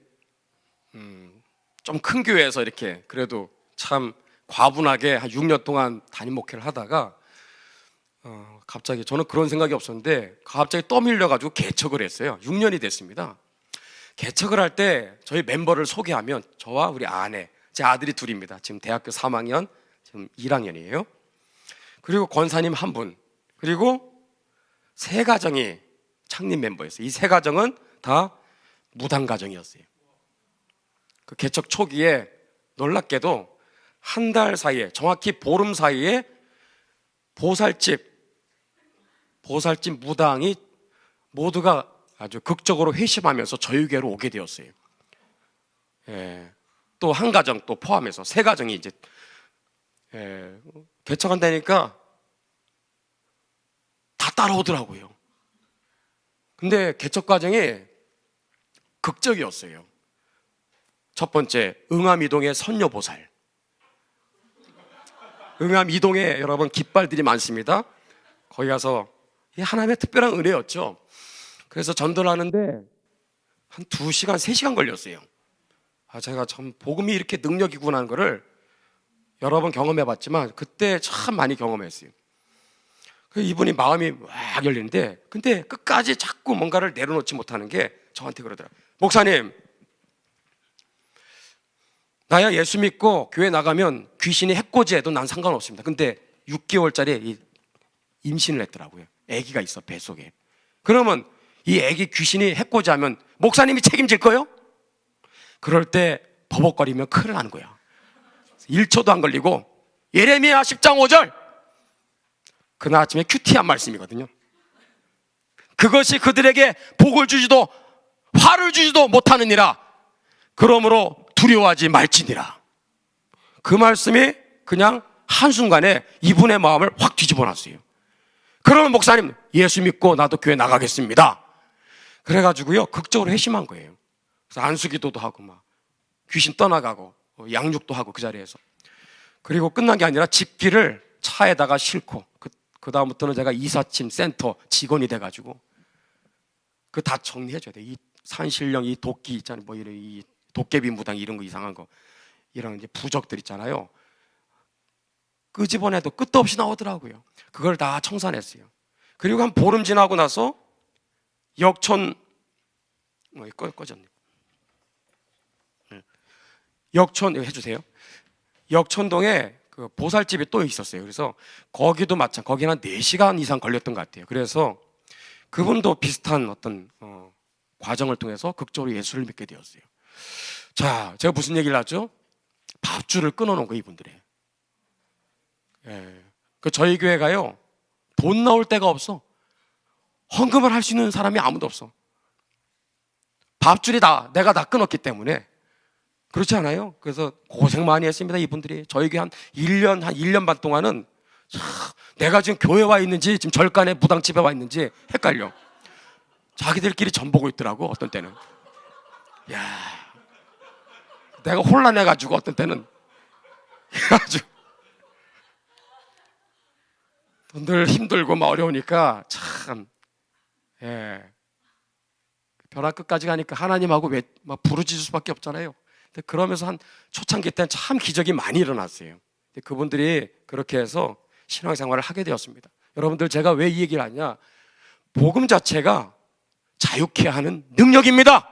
좀 큰 교회에서 이렇게 그래도 참 과분하게 한 6년 동안 담임 목회를 하다가 갑자기 저는 그런 생각이 없었는데 갑자기 떠밀려가지고 개척을 했어요. 6년이 됐습니다. 개척을 할 때 저희 멤버를 소개하면 저와 우리 아내, 제 아들이 둘입니다. 지금 대학교 3학년, 지금 1학년이에요. 그리고 권사님 한 분, 그리고 세 가정이 창립 멤버였어요. 이 세 가정은 다 무당 가정이었어요. 그 개척 초기에 놀랍게도 한 달 사이에, 정확히 보름 사이에 보살집 무당이 모두가 아주 극적으로 회심하면서 저희 교회로 오게 되었어요. 또 한 가정 또 포함해서 세 가정이 이제 개척한다니까 다 따라오더라고요. 근데 개척 과정이 극적이었어요. 첫 번째, 응암 이동의 선녀보살. 응암 이동에 여러분 깃발들이 많습니다. 거기 가서 하나님의 특별한 은혜였죠. 그래서 전도를 하는데 한 2시간, 3시간 걸렸어요. 제가 참 복음이 이렇게 능력이구나 하는 거를 여러 번 경험해봤지만 그때 참 많이 경험했어요. 이분이 마음이 막 열리는데 근데 끝까지 자꾸 뭔가를 내려놓지 못하는 게 저한테 그러더라고요. 목사님, 나야 예수 믿고 교회 나가면 귀신이 해코지해도 난 상관없습니다. 근데 6개월짜리 임신을 했더라고요. 아기가 있어, 뱃속에. 그러면 이 아기 귀신이 해코지하면 목사님이 책임질 거요? 그럴 때 버벅거리면 큰일 나는 거야. 1초도 안 걸리고 예레미야 10장 5절, 그날 아침에 큐티한 말씀이거든요. 그것이 그들에게 복을 주지도 화를 주지도 못하느니라. 그러므로 두려워하지 말지니라. 그 말씀이 그냥 한순간에 이분의 마음을 확 뒤집어 놨어요. 그러면 목사님, 예수 믿고 나도 교회 나가겠습니다. 그래가지고요, 극적으로 회심한 거예요. 그래서 안수기도도 하고 막 귀신 떠나가고 양육도 하고 그 자리에서. 그리고 끝난 게 아니라 집기를 차에다가 싣고 그 다음부터는 제가 이사침 센터 직원이 돼가지고 그 다 정리해줘야 돼. 이 산신령, 이 도끼 있잖아요. 뭐 이런 이 도깨비 무당 이런 거 이상한 거, 이런 이제 부적들 있잖아요. 끄집어내도 끝도 없이 나오더라고요. 그걸 다 청산했어요. 그리고 한 보름 지나고 나서 역촌 꺼졌네. 역촌 해주세요. 역촌동에 그 보살집이 또 있었어요. 그래서 거기도 거기는 한 4시간 이상 걸렸던 것 같아요. 그래서 그분도 비슷한 어떤 과정을 통해서 극적으로 예수를 믿게 되었어요. 자, 제가 무슨 얘기를 하죠? 밥줄을 끊어놓은 거, 이분들의. 저희 교회가요, 돈 나올 데가 없어. 헌금을 할 수 있는 사람이 아무도 없어. 밥줄이 내가 다 끊었기 때문에. 그렇지 않아요? 그래서 고생 많이 했습니다, 이분들이. 저희 교회 한 1년 반 동안은 내가 지금 교회 와 있는지 지금 절간에 무당집에 와 있는지 헷갈려. 자기들끼리 전보고 있더라고, 어떤 때는. 야, 내가 혼란해가지고 어떤 때는 해가지고 늘 힘들고 막 어려우니까 참, 예, 벼랑 끝까지 가니까 하나님하고 막 부르짖을 수밖에 없잖아요. 근데 그러면서 한 초창기 때는 참 기적이 많이 일어났어요. 근데 그분들이 그렇게 해서 신앙생활을 하게 되었습니다. 여러분들, 제가 왜 이 얘기를 하냐? 복음 자체가 자유케 하는 능력입니다.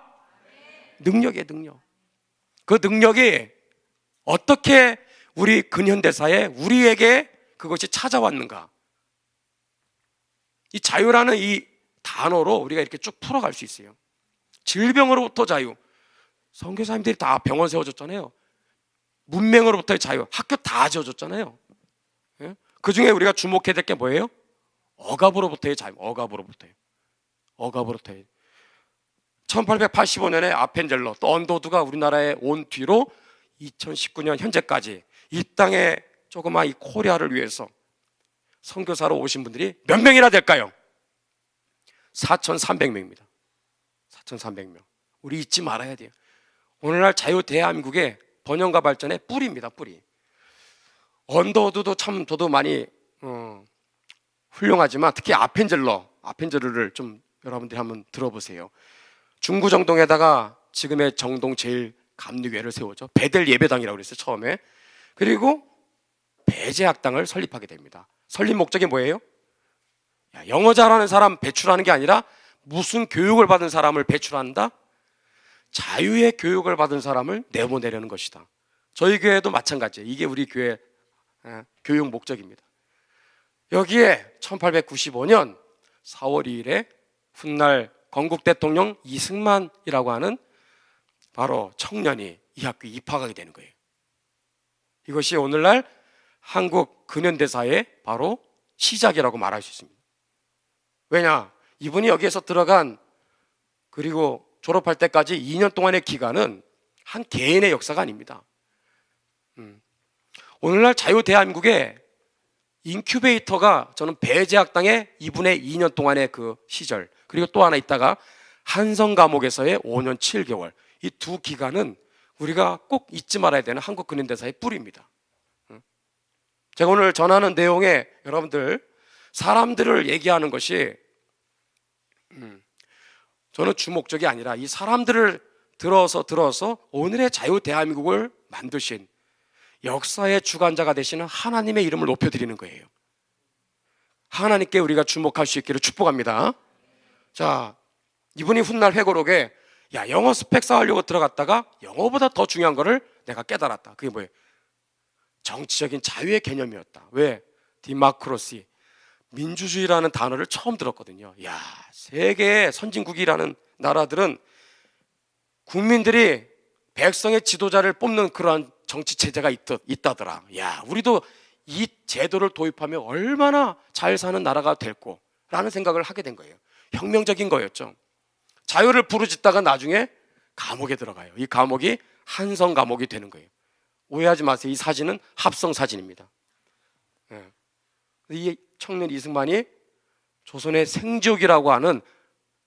능력이에요, 능력. 그 능력이 어떻게 우리 근현대사에 우리에게 그것이 찾아왔는가? 이 자유라는 이 단어로 우리가 이렇게 쭉 풀어갈 수 있어요. 질병으로부터 자유. 선교사님들이 다 병원 세워줬잖아요. 문맹으로부터의 자유. 학교 다 지어줬잖아요. 예? 그 중에 우리가 주목해야 될 게 뭐예요? 억압으로부터의 자유. 억압으로부터의. 1885년에 아펜젤러 또 언더우드가 우리나라에 온 뒤로 2019년 현재까지 이 땅에 조그마 이 코리아를 위해서 선교사로 오신 분들이 몇 명이나 될까요? 4,300명입니다. 4,300명. 우리 잊지 말아야 돼요. 오늘날 자유 대한민국의 번영과 발전의 뿌리입니다. 뿌리. 언더우드도 참 저도 많이 훌륭하지만 특히 아펜젤러를 좀 여러분들이 한번 들어보세요. 중구 정동에다가 지금의 정동 제일 감리교회를 세우죠. 베델 예배당이라고 그랬어요, 처음에. 그리고 배제학당을 설립하게 됩니다. 설립 목적이 뭐예요? 영어 잘하는 사람 배출하는 게 아니라 무슨 교육을 받은 사람을 배출한다? 자유의 교육을 받은 사람을 내보내려는 것이다. 저희 교회도 마찬가지예요. 이게 우리 교회 교육 목적입니다. 여기에 1895년 4월 2일에 훗날 건국 대통령 이승만이라고 하는 바로 청년이 이 학교에 입학하게 되는 거예요. 이것이 오늘날 한국 근현대사의 바로 시작이라고 말할 수 있습니다. 왜냐? 이분이 여기에서 들어간 그리고 졸업할 때까지 2년 동안의 기간은 한 개인의 역사가 아닙니다. 오늘날 자유 대한민국의 인큐베이터가 저는 배제학당의 이분의 2년 동안의 그 시절, 그리고 또 하나 있다가 한성 감옥에서의 5년 7개월, 이 두 기간은 우리가 꼭 잊지 말아야 되는 한국 근현대사의 뿌리입니다. 제가 오늘 전하는 내용에 여러분들 사람들을 얘기하는 것이 저는 주목적이 아니라 이 사람들을 들어서 오늘의 자유 대한민국을 만드신 역사의 주관자가 되시는 하나님의 이름을 높여드리는 거예요. 하나님께 우리가 주목할 수 있기를 축복합니다. 자, 이분이 훗날 회고록에 영어 스펙 쌓으려고 들어갔다가 영어보다 더 중요한 거를 내가 깨달았다. 그게 뭐예요? 정치적인 자유의 개념이었다. 왜? 디마크로시, 민주주의라는 단어를 처음 들었거든요. 세계의 선진국이라는 나라들은 국민들이 백성의 지도자를 뽑는 그러한 정치 체제가 있다더라. 우리도 이 제도를 도입하면 얼마나 잘 사는 나라가 될고 라는 생각을 하게 된 거예요. 혁명적인 거였죠. 자유를 부르짖다가 나중에 감옥에 들어가요. 이 감옥이 한성 감옥이 되는 거예요. 오해하지 마세요. 이 사진은 합성 사진입니다. 이 청년 이승만이 조선의 생지옥이라고 하는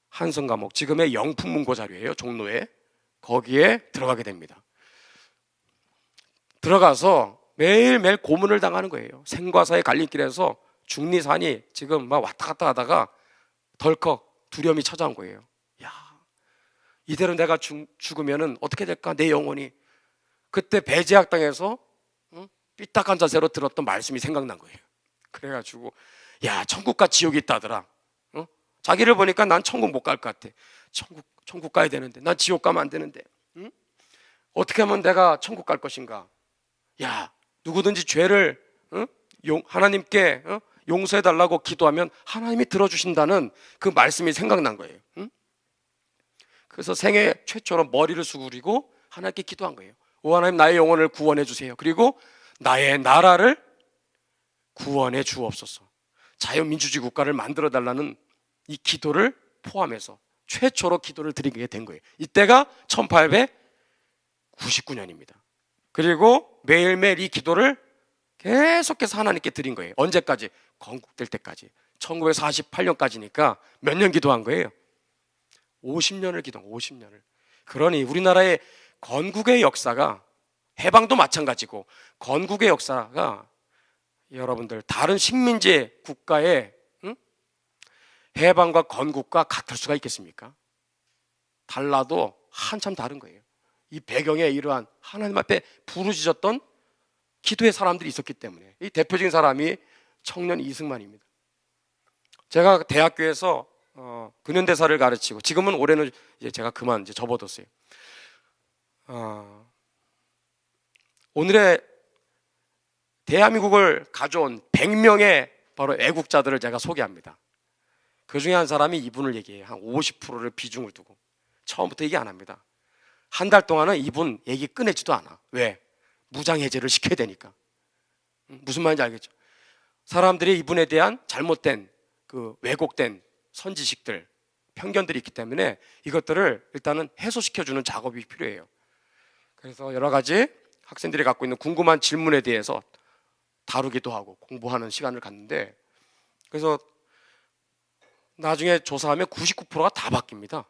한성 감옥, 지금의 영풍문고 자료예요. 종로에. 거기에 들어가게 됩니다. 들어가서 매일매일 고문을 당하는 거예요. 생과사의 갈림길에서 중리산이 지금 막 왔다 갔다 하다가 덜컥 두려움이 찾아온 거예요. 이대로 내가 죽으면 어떻게 될까? 내 영혼이. 그때 배제학당에서 삐딱한 자세로 들었던 말씀이 생각난 거예요. 그래가지고 천국과 지옥이 있다더라. 자기를 보니까 난 천국 못 갈 것 같아. 천국 가야 되는데 난 지옥 가면 안 되는데 어떻게 하면 내가 천국 갈 것인가? 누구든지 죄를 하나님께 용서해달라고 기도하면 하나님이 들어주신다는 그 말씀이 생각난 거예요. 그래서 생애 최초로 머리를 수그리고 하나님께 기도한 거예요. 오 하나님, 나의 영혼을 구원해 주세요. 그리고 나의 나라를 구원해 주옵소서. 자유민주주의 국가를 만들어 달라는 이 기도를 포함해서 최초로 기도를 드리게 된 거예요. 이때가 1899년입니다. 그리고 매일매일 이 기도를 계속해서 하나님께 드린 거예요. 언제까지? 건국될 때까지. 1948년까지니까 몇 년 기도한 거예요? 50년을 기도한 거예요. 50년을. 그러니 우리나라의 건국의 역사가, 해방도 마찬가지고 건국의 역사가 여러분들 다른 식민지 국가의 해방과 건국과 같을 수가 있겠습니까? 달라도 한참 다른 거예요. 이 배경에 이러한 하나님 앞에 부르짖었던 기도의 사람들이 있었기 때문에. 이 대표적인 사람이 청년 이승만입니다. 제가 대학교에서 근현대사를 가르치고, 지금은 올해는 이제 제가 그만 이제 접어뒀어요. 오늘의 대한민국을 가져온 100명의 바로 애국자들을 제가 소개합니다. 그 중에 한 사람이 이분을 얘기해요. 한 50%를 비중을 두고. 처음부터 얘기 안 합니다. 한 달 동안은 이분 얘기 꺼내지도 않아. 왜? 무장해제를 시켜야 되니까. 무슨 말인지 알겠죠? 사람들이 이분에 대한 잘못된 그 왜곡된 선지식들, 편견들이 있기 때문에 이것들을 일단은 해소시켜주는 작업이 필요해요. 그래서 여러 가지 학생들이 갖고 있는 궁금한 질문에 대해서 다루기도 하고 공부하는 시간을 갖는데, 그래서 나중에 조사하면 99%가 다 바뀝니다.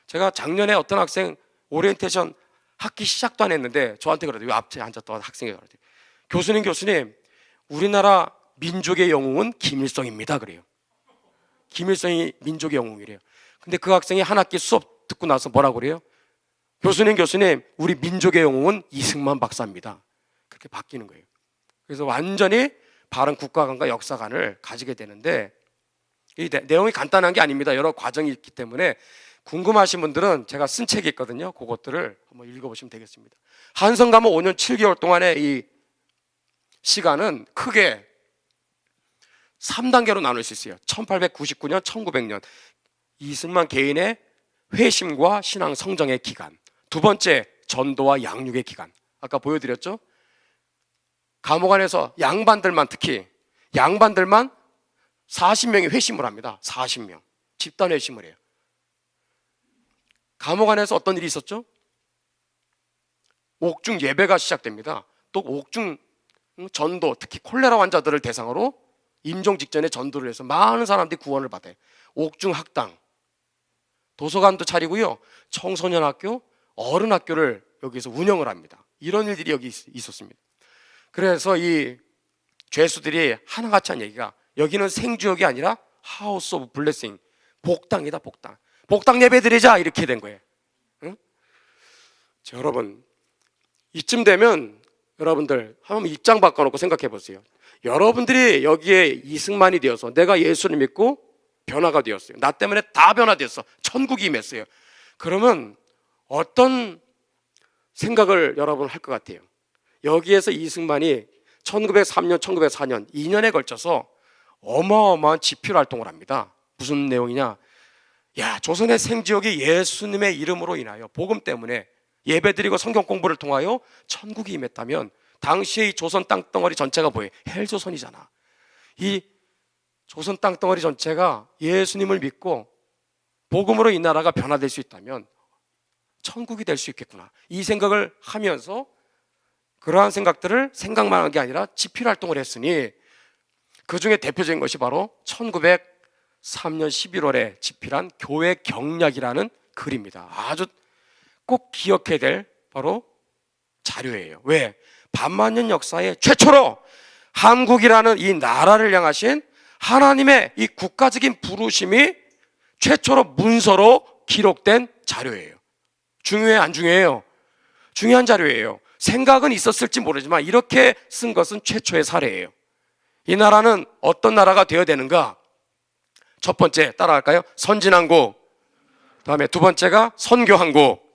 제가 작년에 어떤 학생 오리엔테이션 학기 시작도 안 했는데 저한테 그러더라고요. 앞에 앉았던 학생이 그러더라고요. 교수님, 우리나라 민족의 영웅은 김일성입니다. 그래요. 김일성이 민족의 영웅이래요. 근데 그 학생이 한 학기 수업 듣고 나서 뭐라고 그래요? 교수님, 우리 민족의 영웅은 이승만 박사입니다. 그렇게 바뀌는 거예요. 그래서 완전히 바른 국가관과 역사관을 가지게 되는데, 이 내용이 간단한 게 아닙니다. 여러 과정이 있기 때문에 궁금하신 분들은 제가 쓴 책이 있거든요. 그것들을 한번 읽어보시면 되겠습니다. 한성가모 5년 7개월 동안의 이 시간은 크게 3단계로 나눌 수 있어요. 1899년, 1900년 이승만 개인의 회심과 신앙 성장의 기간, 두 번째 전도와 양육의 기간, 아까 보여드렸죠? 감옥 안에서 특히 양반들만 40명이 회심을 합니다. 40명 집단 회심을 해요. 감옥 안에서 어떤 일이 있었죠? 옥중 예배가 시작됩니다. 또 옥중 전도, 특히 콜레라 환자들을 대상으로 임종 직전에 전도를 해서 많은 사람들이 구원을 받아요. 옥중 학당, 도서관도 차리고요, 청소년 학교, 어른 학교를 여기서 운영을 합니다. 이런 일들이 여기 있었습니다. 그래서 이 죄수들이 하나같이 한 얘기가, 여기는 생주역이 아니라 하우스 오브 블레싱, 복당이다. 복당 예배 드리자, 이렇게 된 거예요. 응? 자, 여러분, 이쯤 되면 여러분들 한번 입장 바꿔놓고 생각해 보세요. 여러분들이 여기에 이승만이 되어서 내가 예수를 믿고 변화가 되었어요. 나 때문에 다 변화되었어. 천국이 임했어요. 그러면 어떤 생각을 여러분 할 것 같아요? 여기에서 이승만이 1903년, 1904년 2년에 걸쳐서 어마어마한 집필 활동을 합니다. 무슨 내용이냐? 조선의 생지역이 예수님의 이름으로 인하여 복음 때문에 예배드리고 성경 공부를 통하여 천국이 임했다면, 당시의 이 조선 땅덩어리 전체가 뭐예요? 헬조선이잖아. 이 조선 땅덩어리 전체가 예수님을 믿고 복음으로 이 나라가 변화될 수 있다면 천국이 될 수 있겠구나, 이 생각을 하면서 그러한 생각들을 생각만 한 게 아니라 집필 활동을 했으니, 그 중에 대표적인 것이 바로 1903년 11월에 집필한 교회 경략이라는 글입니다. 아주 꼭 기억해야 될 바로 자료예요. 왜? 반만년 역사에 최초로 한국이라는 이 나라를 향하신 하나님의 이 국가적인 부르심이 최초로 문서로 기록된 자료예요. 중요해요, 안 중요해요? 중요한 자료예요. 생각은 있었을지 모르지만 이렇게 쓴 것은 최초의 사례예요. 이 나라는 어떤 나라가 되어야 되는가? 첫 번째, 따라갈까요? 선진한국. 다음에 두 번째가 선교한국.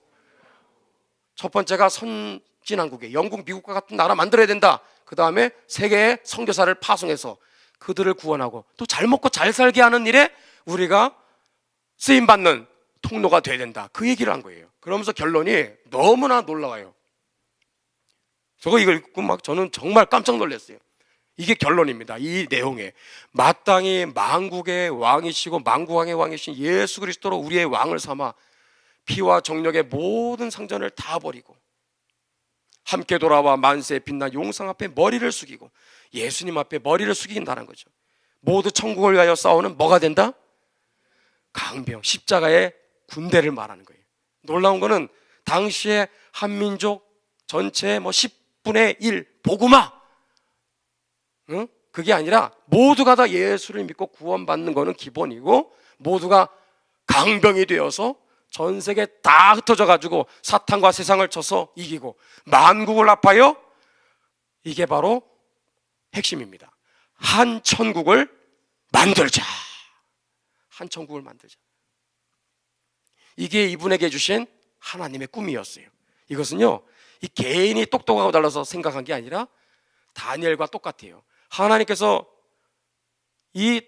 첫 번째가 선진한국이에요. 영국, 미국과 같은 나라 만들어야 된다. 그 다음에 세계의 선교사를 파송해서 그들을 구원하고 또 잘 먹고 잘 살게 하는 일에 우리가 쓰임받는 통로가 돼야 된다. 그 얘기를 한 거예요. 그러면서 결론이 너무나 놀라워요. 저거 이걸 읽고 저는 정말 깜짝 놀랐어요. 이게 결론입니다. 이 내용에 마땅히 만국의 왕이시고 만국왕의 왕이신 예수 그리스도로 우리의 왕을 삼아 피와 정력의 모든 상전을 다 버리고 함께 돌아와 만세에 빛난 용상 앞에 머리를 숙이고 예수님 앞에 머리를 숙인다는 거죠. 모두 천국을 위하여 싸우는 뭐가 된다? 강병, 십자가의 군대를 말하는 거예요. 놀라운 거는 당시에 한민족 전체의 10분의 1 복음화, 그게 아니라 모두가 다 예수를 믿고 구원받는 거는 기본이고, 모두가 강병이 되어서 전 세계 다 흩어져 가지고 사탄과 세상을 쳐서 이기고 만국을 합하여, 이게 바로 핵심입니다. 한 천국을 만들자. 한 천국을 만들자. 이게 이분에게 주신 하나님의 꿈이었어요. 이것은요, 이 개인이 똑똑하고 달라서 생각한 게 아니라 다니엘과 똑같아요. 하나님께서 이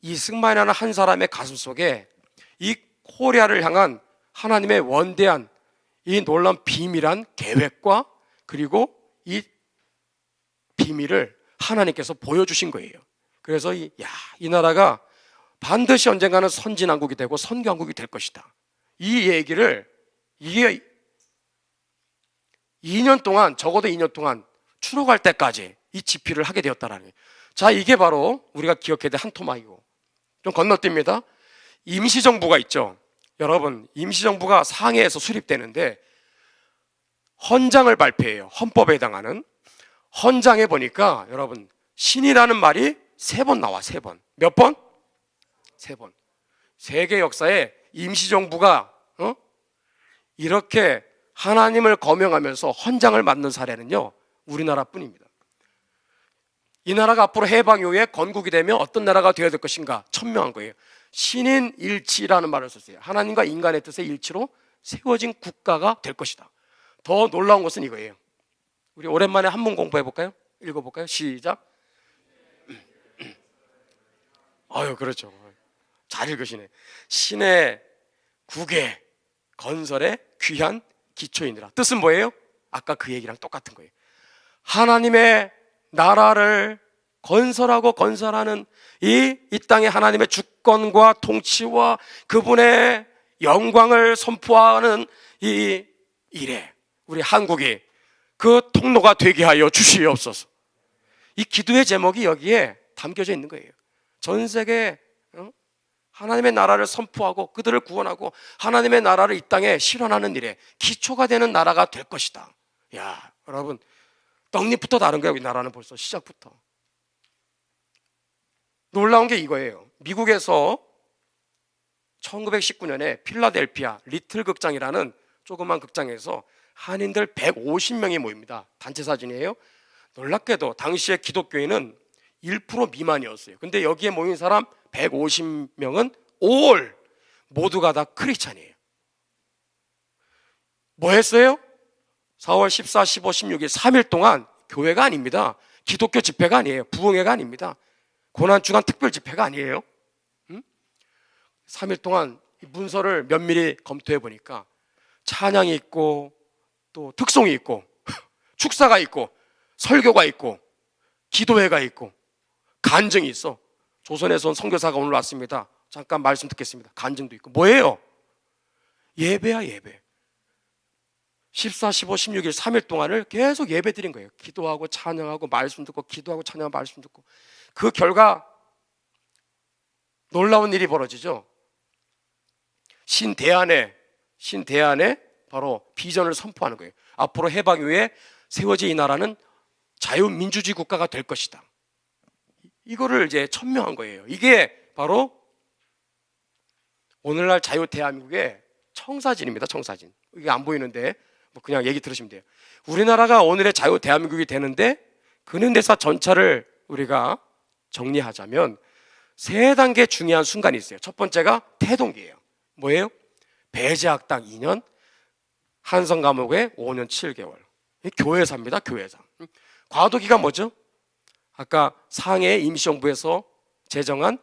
이승만이라는 한 사람의 가슴 속에 이 코리아를 향한 하나님의 원대한 이 놀라운 비밀한 계획과 그리고 이 비밀을 하나님께서 보여주신 거예요. 그래서 이 나라가 반드시 언젠가는 선진왕국이 되고 선교왕국이 될 것이다. 이 얘기를 이게 2년 동안, 적어도 2년 동안 추록할 때까지 이 집필을 하게 되었다라는 거예요. 자, 이게 바로 우리가 기억해야 될 한 토막이고, 좀 건너뜁니다. 임시정부가 있죠. 여러분, 임시정부가 상해에서 수립되는데 헌장을 발표해요. 헌법에 해당하는 헌장에 보니까 여러분, 신이라는 말이 3번 나와. 3번. 몇 번? 3번. 세계 역사에 임시정부가 이렇게 하나님을 거명하면서 헌장을 만든 사례는요, 우리나라뿐입니다. 이 나라가 앞으로 해방 이후에 건국이 되면 어떤 나라가 되어야 될 것인가 천명한 거예요. 신인 일치라는 말을 썼어요. 하나님과 인간의 뜻의 일치로 세워진 국가가 될 것이다. 더 놀라운 것은 이거예요. 우리 오랜만에 한문 공부해 볼까요? 읽어볼까요? 시작. 그렇죠. 잘 읽으시네. 신의 국의 건설의 귀한 기초이니라. 뜻은 뭐예요? 아까 그 얘기랑 똑같은 거예요. 하나님의 나라를 건설하고 건설하는 이 땅에 하나님의 주권과 통치와 그분의 영광을 선포하는 이 일에 우리 한국이 그 통로가 되게 하여 주시옵소서. 이 기도의 제목이 여기에 담겨져 있는 거예요. 전 세계 하나님의 나라를 선포하고 그들을 구원하고 하나님의 나라를 이 땅에 실현하는 일에 기초가 되는 나라가 될 것이다. 야, 여러분, 떡잎부터 다른 거예요. 이 나라는 벌써 시작부터. 놀라운 게 이거예요. 미국에서 1919년에 필라델피아 리틀 극장이라는 조그만 극장에서 한인들 150명이 모입니다. 단체 사진이에요. 놀랍게도 당시에 기독교인은 1% 미만이었어요. 근데 여기에 모인 사람 150명은 올 모두가 다 크리스찬이에요. 뭐 했어요? 4월 14, 15, 16일 3일 동안 교회가 아닙니다. 기독교 집회가 아니에요. 부흥회가 아닙니다. 고난주간 특별 집회가 아니에요. 3일 동안 문서를 면밀히 검토해 보니까 찬양이 있고 또 특송이 있고 축사가 있고 설교가 있고 기도회가 있고 간증이 있어. 조선에서 온 선교사가 오늘 왔습니다. 잠깐 말씀 듣겠습니다. 간증도 있고. 뭐예요? 예배야, 예배. 14, 15, 16일 3일 동안을 계속 예배 드린 거예요. 기도하고 찬양하고 말씀 듣고 기도하고 찬양하고 말씀 듣고. 그 결과 놀라운 일이 벌어지죠. 신대안에 바로 비전을 선포하는 거예요. 앞으로 해방 이후에 세워진 이 나라는 자유민주주의 국가가 될 것이다. 이거를 이제 천명한 거예요. 이게 바로 오늘날 자유 대한민국의 청사진입니다. 청사진. 이게 안 보이는데 뭐 그냥 얘기 들으시면 돼요. 우리나라가 오늘의 자유 대한민국이 되는데 근현대사 전차를 우리가 정리하자면 3단계 중요한 순간이 있어요. 첫 번째가 태동기예요. 뭐예요? 배제학당 2년, 한성 감옥에 5년 7개월. 교회사입니다. 교회사. 과도기가 뭐죠? 아까 상해 임시정부에서 제정한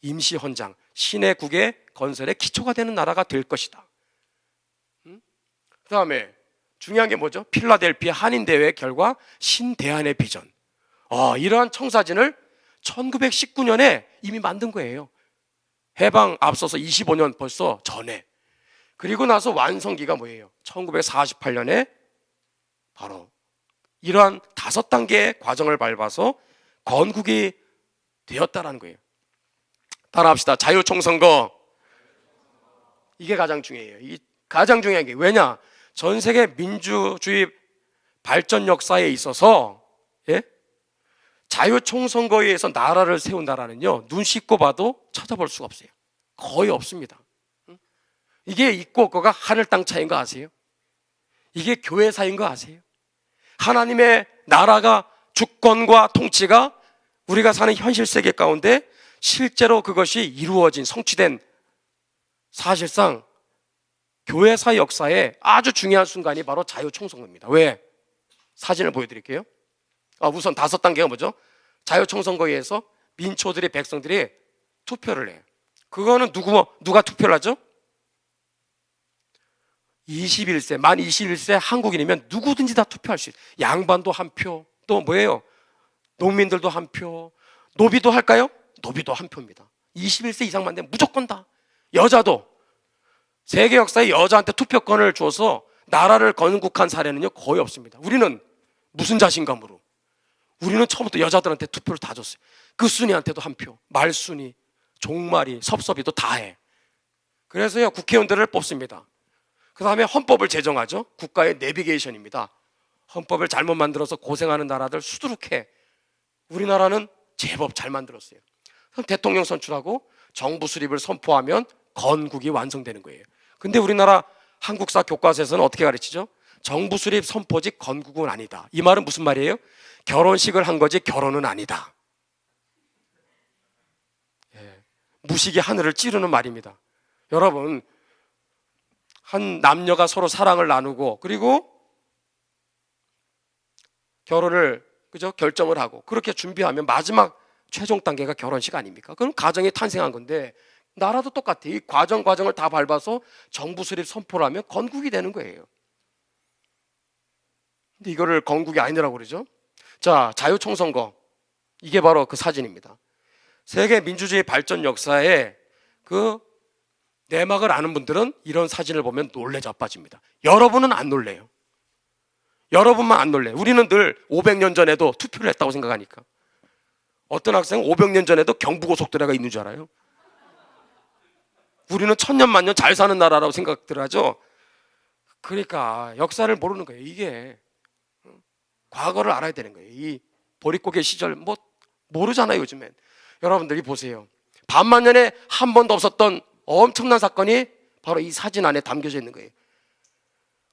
임시헌장, 신의 국의 건설의 기초가 되는 나라가 될 것이다. 그 다음에 중요한 게 뭐죠? 필라델피아 한인대회 결과 신대안의 비전. 이러한 청사진을 1919년에 이미 만든 거예요. 해방 앞서서 25년 벌써 전에. 그리고 나서 완성기가 뭐예요? 1948년에 바로 이러한 5단계의 과정을 밟아서 건국이 되었다라는 거예요. 따라합시다. 자유총선거. 이게 가장 중요해요. 이 가장 중요한 게 왜냐? 전 세계 민주주의 발전 역사에 있어서 자유총선거에 의해서 나라를 세운 나라는요, 눈 씻고 봐도 찾아볼 수가 없어요. 거의 없습니다. 이게 있고 없고가 하늘 땅 차이인 거 아세요? 이게 교회사인 거 아세요? 하나님의 나라가, 주권과 통치가 우리가 사는 현실 세계 가운데 실제로 그것이 이루어진, 성취된, 사실상 교회사 역사에 아주 중요한 순간이 바로 자유총선거입니다. 왜? 사진을 보여드릴게요. 우선 5단계가 뭐죠? 자유총선거에 의해서 민초들이, 백성들이 투표를 해요. 그거는 누가 투표를 하죠? 21세, 만 21세 한국인이면 누구든지 다 투표할 수 있어요. 양반도 한 표, 또 뭐예요? 농민들도 한 표, 노비도 할까요? 노비도 한 표입니다. 21세 이상만 되면 무조건 다. 여자도, 세계 역사에 여자한테 투표권을 줘서 나라를 건국한 사례는요 거의 없습니다. 우리는 무슨 자신감으로? 우리는 처음부터 여자들한테 투표를 다 줬어요. 그 순이한테도 한 표, 말순이, 종말이, 섭섭이도 다 해. 그래서요 국회의원들을 뽑습니다. 그 다음에 헌법을 제정하죠. 국가의 내비게이션입니다. 헌법을 잘못 만들어서 고생하는 나라들 수두룩해. 우리나라는 제법 잘 만들었어요. 그럼 대통령 선출하고 정부 수립을 선포하면 건국이 완성되는 거예요. 근데 우리나라 한국사 교과서에서는 어떻게 가르치죠? 정부 수립 선포지 건국은 아니다. 이 말은 무슨 말이에요? 결혼식을 한 거지 결혼은 아니다. 무식이 하늘을 찌르는 말입니다. 여러분, 한 남녀가 서로 사랑을 나누고 그리고 결혼을 결정을 하고 그렇게 준비하면 마지막 최종 단계가 결혼식 아닙니까? 그럼 가정이 탄생한 건데 나라도 똑같아. 이 과정을 다 밟아서 정부 수립 선포를 하면 건국이 되는 거예요. 근데 이거를 건국이 아니라고 그러죠. 자, 자유총선거, 이게 바로 그 사진입니다. 세계 민주주의 발전 역사에 그 내막을 아는 분들은 이런 사진을 보면 놀래 자빠집니다. 여러분은 안 놀래요. 여러분만 안 놀래요. 우리는 늘 500년 전에도 투표를 했다고 생각하니까. 어떤 학생은 500년 전에도 경부고속도로가 있는 줄 알아요. 우리는 천년 만년 잘 사는 나라라고 생각들 하죠. 그러니까 역사를 모르는 거예요. 이게 과거를 알아야 되는 거예요. 이 보릿고개 시절 모르잖아요. 요즘엔. 여러분들이 보세요. 반만년에 한 번도 없었던 엄청난 사건이 바로 이 사진 안에 담겨져 있는 거예요.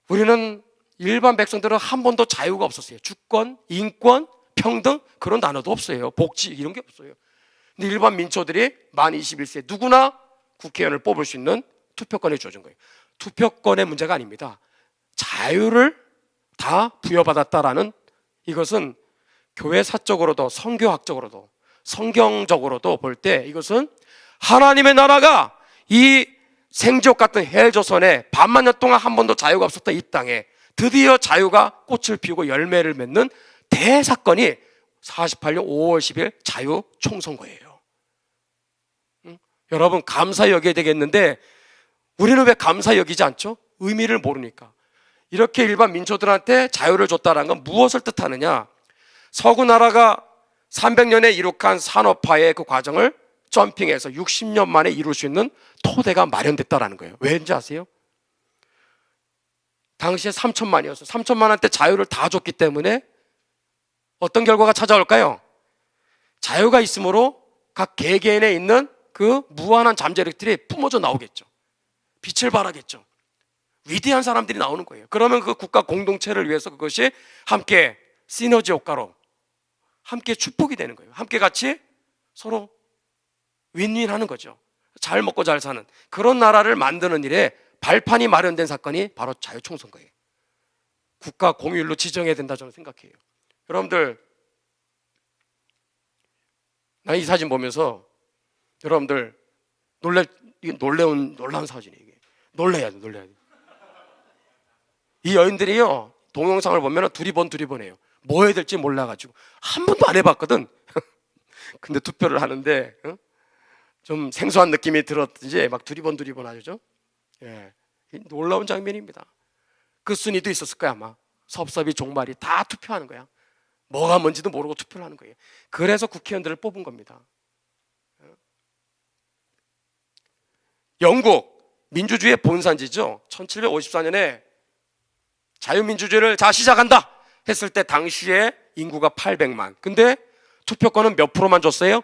우리는 일반 백성들은 한 번도 자유가 없었어요. 주권, 인권, 평등 그런 단어도 없어요. 복지 이런 게 없어요. 근데 일반 민초들이 만 21세 누구나 국회의원을 뽑을 수 있는 투표권을 주어준 거예요. 투표권의 문제가 아닙니다. 자유를 다 부여받았다라는, 이것은 교회사적으로도 성교학적으로도 성경적으로도 볼 때 이것은 하나님의 나라가 이 생지옥 같은 헬조선에 반만년 동안 한 번도 자유가 없었던 이 땅에 드디어 자유가 꽃을 피우고 열매를 맺는 대사건이 48년 5월 10일 자유총선거예요. 여러분 감사히 여겨야 되겠는데 우리는 왜 감사히 여기지 않죠? 의미를 모르니까. 이렇게 일반 민초들한테 자유를 줬다는 건 무엇을 뜻하느냐? 서구 나라가 300년에 이룩한 산업화의 그 과정을 점핑해서 60년 만에 이룰 수 있는 토대가 마련됐다는 거예요. 왜인지 아세요? 당시에 3천만이었어요. 3천만한테 자유를 다 줬기 때문에 어떤 결과가 찾아올까요? 자유가 있으므로 각 개개인에 있는 그 무한한 잠재력들이 뿜어져 나오겠죠. 빛을 발하겠죠. 위대한 사람들이 나오는 거예요. 그러면 그 국가 공동체를 위해서 그것이 함께 시너지 효과로 함께 축복이 되는 거예요. 함께 같이 서로 윈윈하는 거죠. 잘 먹고 잘 사는 그런 나라를 만드는 일에 발판이 마련된 사건이 바로 자유총선거예요. 국가 공휴일로 지정해야 된다 저는 생각해요. 여러분들, 나 이 사진 보면서 여러분들 놀라운 사진이에요. 이게 놀래야 돼. 이 여인들이요 동영상을 보면 두리번 해요. 뭐 해야 될지 몰라가지고 한 번도 안 해봤거든. 근데 투표를 하는데 좀 생소한 느낌이 들었든지 막 두리번 하죠. 예, 놀라운 장면입니다. 그 순위도 있었을 거야 아마. 섭섭이 종말이 다 투표하는 거야. 뭐가 뭔지도 모르고 투표를 하는 거예요. 그래서 국회의원들을 뽑은 겁니다. 영국 민주주의의 본산지죠. 1754년에 자유민주주의를 자 시작한다 했을 때 당시에 인구가 800만. 근데 투표권은 몇 프로만 줬어요?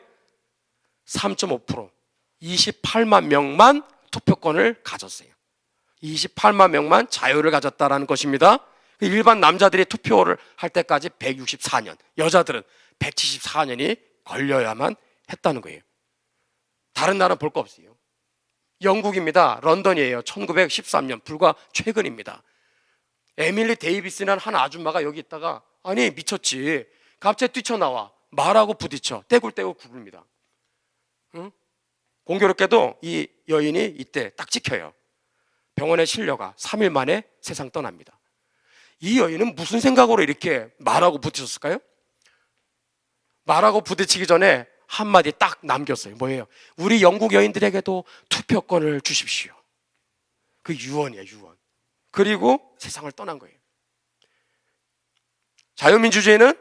3.5%. 28만 명만 투표권을 가졌어요. 28만 명만 자유를 가졌다라는 것입니다. 일반 남자들이 투표를 할 때까지 164년, 여자들은 174년이 걸려야만 했다는 거예요. 다른 나라는 볼 거 없어요. 영국입니다. 런던이에요. 1913년, 불과 최근입니다. 에밀리 데이비스라는 한 아줌마가 여기 있다가 아니 미쳤지, 갑자기 뛰쳐나와 말하고 부딪혀 떼굴떼굴 굴릅니다. 응? 공교롭게도 이 여인이 이때 딱 찍혀요. 병원에 실려가 3일 만에 세상 떠납니다. 이 여인은 무슨 생각으로 이렇게 말하고 부딪혔을까요? 말하고 부딪히기 전에 한마디 딱 남겼어요. 뭐예요? 우리 영국 여인들에게도 투표권을 주십시오. 그 유언이에요, 유언. 그리고 세상을 떠난 거예요. 자유민주주의는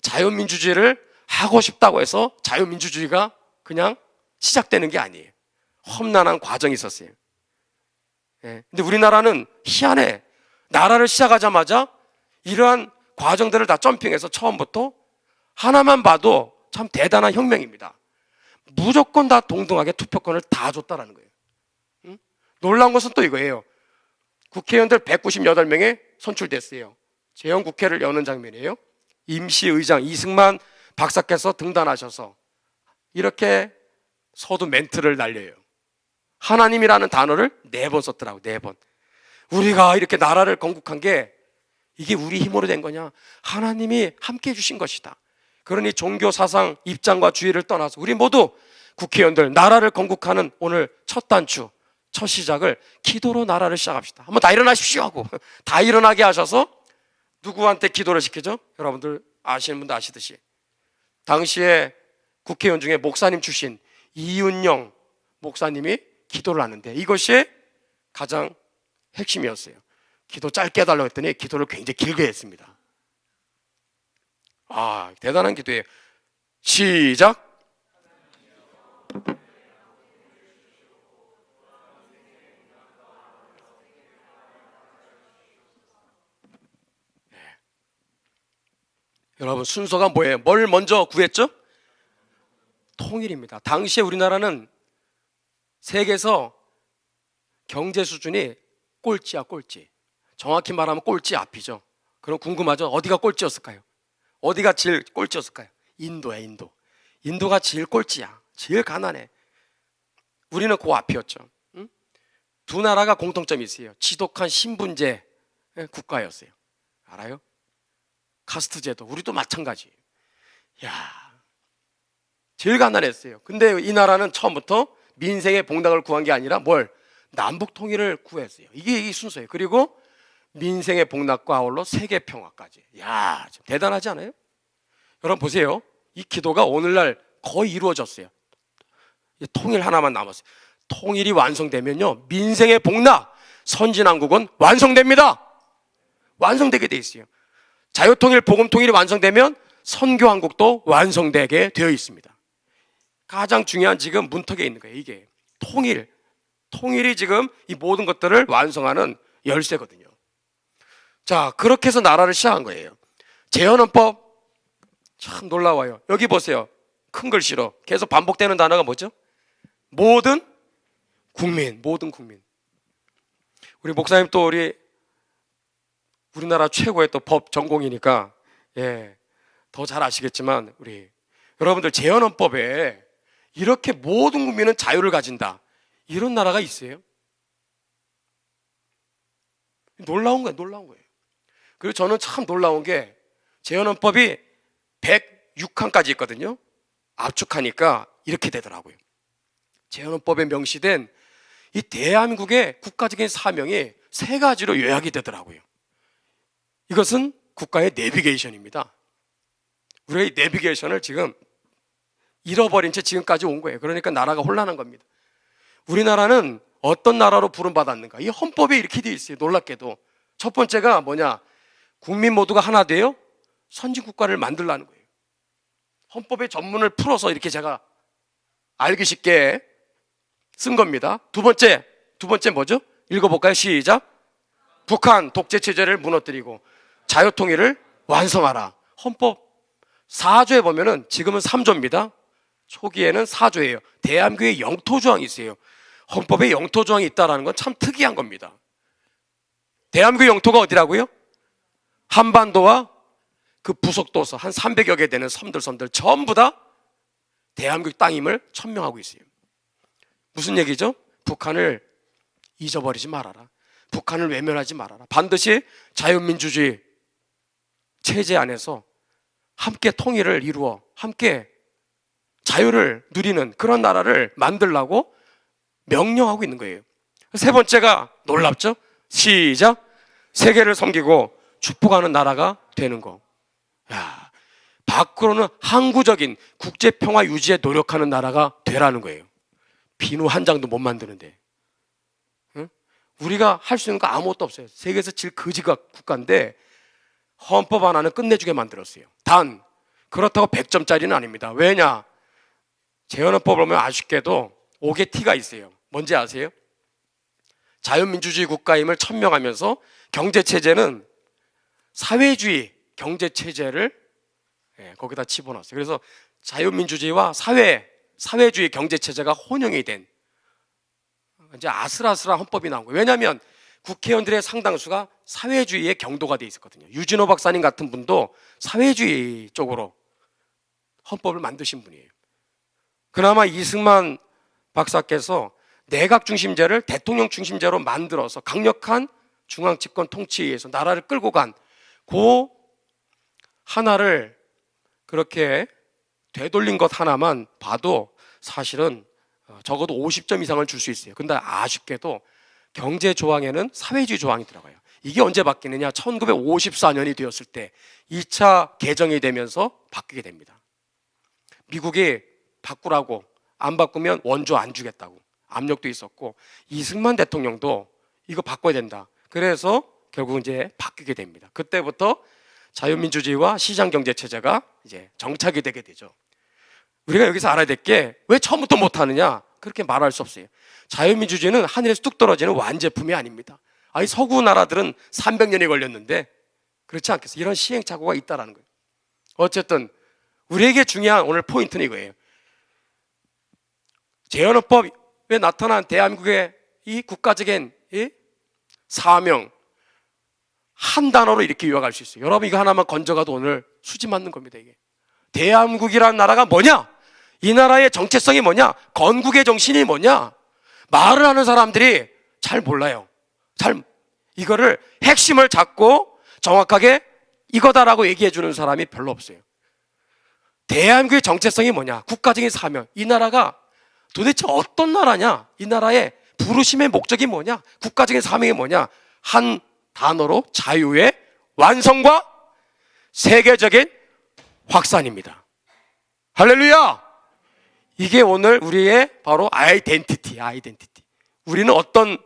자유민주주의를 하고 싶다고 해서 자유민주주의가 그냥 시작되는 게 아니에요. 험난한 과정이 있었어요. 근데 우리나라는 희한해. 나라를 시작하자마자 이러한 과정들을 다 점핑해서 처음부터 하나만 봐도 참 대단한 혁명입니다. 무조건 다 동등하게 투표권을 다 줬다라는 거예요. 응? 놀라운 것은 또 이거예요. 국회의원들 198명에 선출됐어요. 재헌국회를 여는 장면이에요. 임시의장 이승만 박사께서 등단하셔서 이렇게 서두 멘트를 날려요. 하나님이라는 단어를 4번 썼더라고, 4번. 우리가 이렇게 나라를 건국한 게 이게 우리 힘으로 된 거냐? 하나님이 함께 해주신 것이다. 그러니 종교 사상 입장과 주의를 떠나서 우리 모두 국회의원들 나라를 건국하는 오늘 첫 단추, 첫 시작을 기도로 나라를 시작합시다. 한번 다 일어나십시오 하고 다 일어나게 하셔서 누구한테 기도를 시키죠? 여러분들 아시는 분도 아시듯이 당시에 국회의원 중에 목사님 출신 이윤영 목사님이 기도를 하는데 이것이 가장 핵심이었어요. 기도 짧게 해달라고 했더니 기도를 굉장히 길게 했습니다. 아, 대단한 기도예요. 시작. 네. 여러분 순서가 뭐예요? 뭘 먼저 구했죠? 통일입니다. 당시에 우리나라는 세계에서 경제 수준이 꼴찌야, 꼴찌. 정확히 말하면 꼴찌 앞이죠. 그럼 궁금하죠? 어디가 꼴찌였을까요? 어디가 제일 꼴찌였을까요? 인도야, 인도. 인도가 제일 꼴찌야. 제일 가난해. 우리는 그 앞이었죠. 응? 두 나라가 공통점이 있어요. 지독한 신분제 국가였어요. 알아요? 카스트 제도. 우리도 마찬가지예요. 야, 제일 가난했어요. 근데 이 나라는 처음부터 민생의 복락을 구한 게 아니라 뭘? 남북 통일을 구했어요. 이게 이 순서예요. 그리고 민생의 복락과 아울러 세계 평화까지. 야, 좀 대단하지 않아요? 여러분 보세요. 이 기도가 오늘날 거의 이루어졌어요. 통일 하나만 남았어요. 통일이 완성되면요, 민생의 복락, 선진왕국은 완성됩니다. 완성되게 돼 있어요. 자유통일, 복음통일이 완성되면 선교왕국도 완성되게 되어 있습니다. 가장 중요한 지금 문턱에 있는 거예요. 이게 통일이 지금 이 모든 것들을 완성하는 열쇠거든요. 자, 그렇게 해서 나라를 시작한 거예요. 재헌헌법 참 놀라워요. 여기 보세요. 큰 글씨로 계속 반복되는 단어가 뭐죠? 모든 국민, 모든 국민. 우리 목사님 또 우리나라 최고의 또 법 전공이니까 더 잘 아시겠지만 우리 여러분들 재헌헌법에 이렇게 모든 국민은 자유를 가진다. 이런 나라가 있어요? 놀라운 거예요, 놀라운 거예요. 그리고 저는 참 놀라운 게 재헌헌법이 106항까지 있거든요. 압축하니까 이렇게 되더라고요. 재헌헌법에 명시된 이 대한민국의 국가적인 사명이 3가지로 요약이 되더라고요. 이것은 국가의 내비게이션입니다. 우리가 이 내비게이션을 지금 잃어버린 채 지금까지 온 거예요. 그러니까 나라가 혼란한 겁니다. 우리나라는 어떤 나라로 부름받았는가? 이 헌법에 이렇게 되어 있어요. 놀랍게도. 첫 번째가 뭐냐? 국민 모두가 하나 되어 선진국가를 만들라는 거예요. 헌법의 전문을 풀어서 이렇게 제가 알기 쉽게 쓴 겁니다. 두 번째 뭐죠? 읽어볼까요? 시작. 북한 독재 체제를 무너뜨리고 자유통일을 완성하라. 헌법 4조에 보면은 지금은 3조입니다. 초기에는 4조예요. 대한민국의 영토조항이 있어요. 헌법에 영토조항이 있다는 건 참 특이한 겁니다. 대한민국의 영토가 어디라고요? 한반도와 그 부속도서 한 300여 개 되는 섬들 전부 다 대한민국 땅임을 천명하고 있어요. 무슨 얘기죠? 북한을 잊어버리지 말아라. 북한을 외면하지 말아라. 반드시 자유민주주의 체제 안에서 함께 통일을 이루어 함께 자유를 누리는 그런 나라를 만들라고 명령하고 있는 거예요. 세 번째가 놀랍죠? 시작! 세계를 섬기고 축복하는 나라가 되는 거. 야, 밖으로는 항구적인 국제평화 유지에 노력하는 나라가 되라는 거예요. 비누 한 장도 못 만드는데. 응? 우리가 할 수 있는 거 아무것도 없어요. 세계에서 제일 거지 국가인데 헌법 하나는 끝내주게 만들었어요. 단 그렇다고 100점짜리는 아닙니다. 왜냐? 재헌헌법을 보면 아쉽게도 5개 T가 있어요. 뭔지 아세요? 자유민주주의 국가임을 천명하면서 경제체제는 사회주의 경제체제를 거기다 집어넣었어요. 그래서 자유민주주의와 사회주의 경제체제가 혼용이 된 이제 아슬아슬한 헌법이 나온 거예요. 왜냐하면 국회의원들의 상당수가 사회주의의 경도가 돼 있었거든요. 유진호 박사님 같은 분도 사회주의 쪽으로 헌법을 만드신 분이에요. 그나마 이승만 박사께서 내각 중심제를 대통령 중심제로 만들어서 강력한 중앙 집권 통치에 의해서 나라를 끌고 간 그 하나를 그렇게 되돌린 것 하나만 봐도 사실은 적어도 50점 이상을 줄 수 있어요. 근데 아쉽게도 경제 조항에는 사회주의 조항이 들어가요. 이게 언제 바뀌느냐? 1954년이 되었을 때 2차 개정이 되면서 바뀌게 됩니다. 미국이 바꾸라고, 안 바꾸면 원조 안 주겠다고 압력도 있었고, 이승만 대통령도 이거 바꿔야 된다. 그래서 결국 이제 바뀌게 됩니다. 그때부터 자유민주주의와 시장경제체제가 이제 정착이 되게 되죠. 우리가 여기서 알아야 될 게 왜 처음부터 못하느냐? 그렇게 말할 수 없어요. 자유민주주의는 하늘에서 뚝 떨어지는 완제품이 아닙니다. 아니 서구 나라들은 300년이 걸렸는데 그렇지 않겠어요? 이런 시행착오가 있다는 거예요. 어쨌든 우리에게 중요한 오늘 포인트는 이거예요. 재헌헌법에 나타난 대한민국의 이 국가적인 이 사명 한 단어로 이렇게 요약할 수 있어요. 여러분 이거 하나만 건져가도 오늘 수지 맞는 겁니다. 이게 대한민국이라는 나라가 뭐냐? 이 나라의 정체성이 뭐냐? 건국의 정신이 뭐냐? 말을 하는 사람들이 잘 몰라요. 이거를 핵심을 잡고 정확하게 이거다라고 얘기해 주는 사람이 별로 없어요. 대한민국의 정체성이 뭐냐? 국가적인 사명. 이 나라가 도대체 어떤 나라냐? 이 나라의 부르심의 목적이 뭐냐? 국가적인 사명이 뭐냐? 한 단어로 자유의 완성과 세계적인 확산입니다. 할렐루야! 이게 오늘 우리의 바로 아이덴티티. 우리는 어떤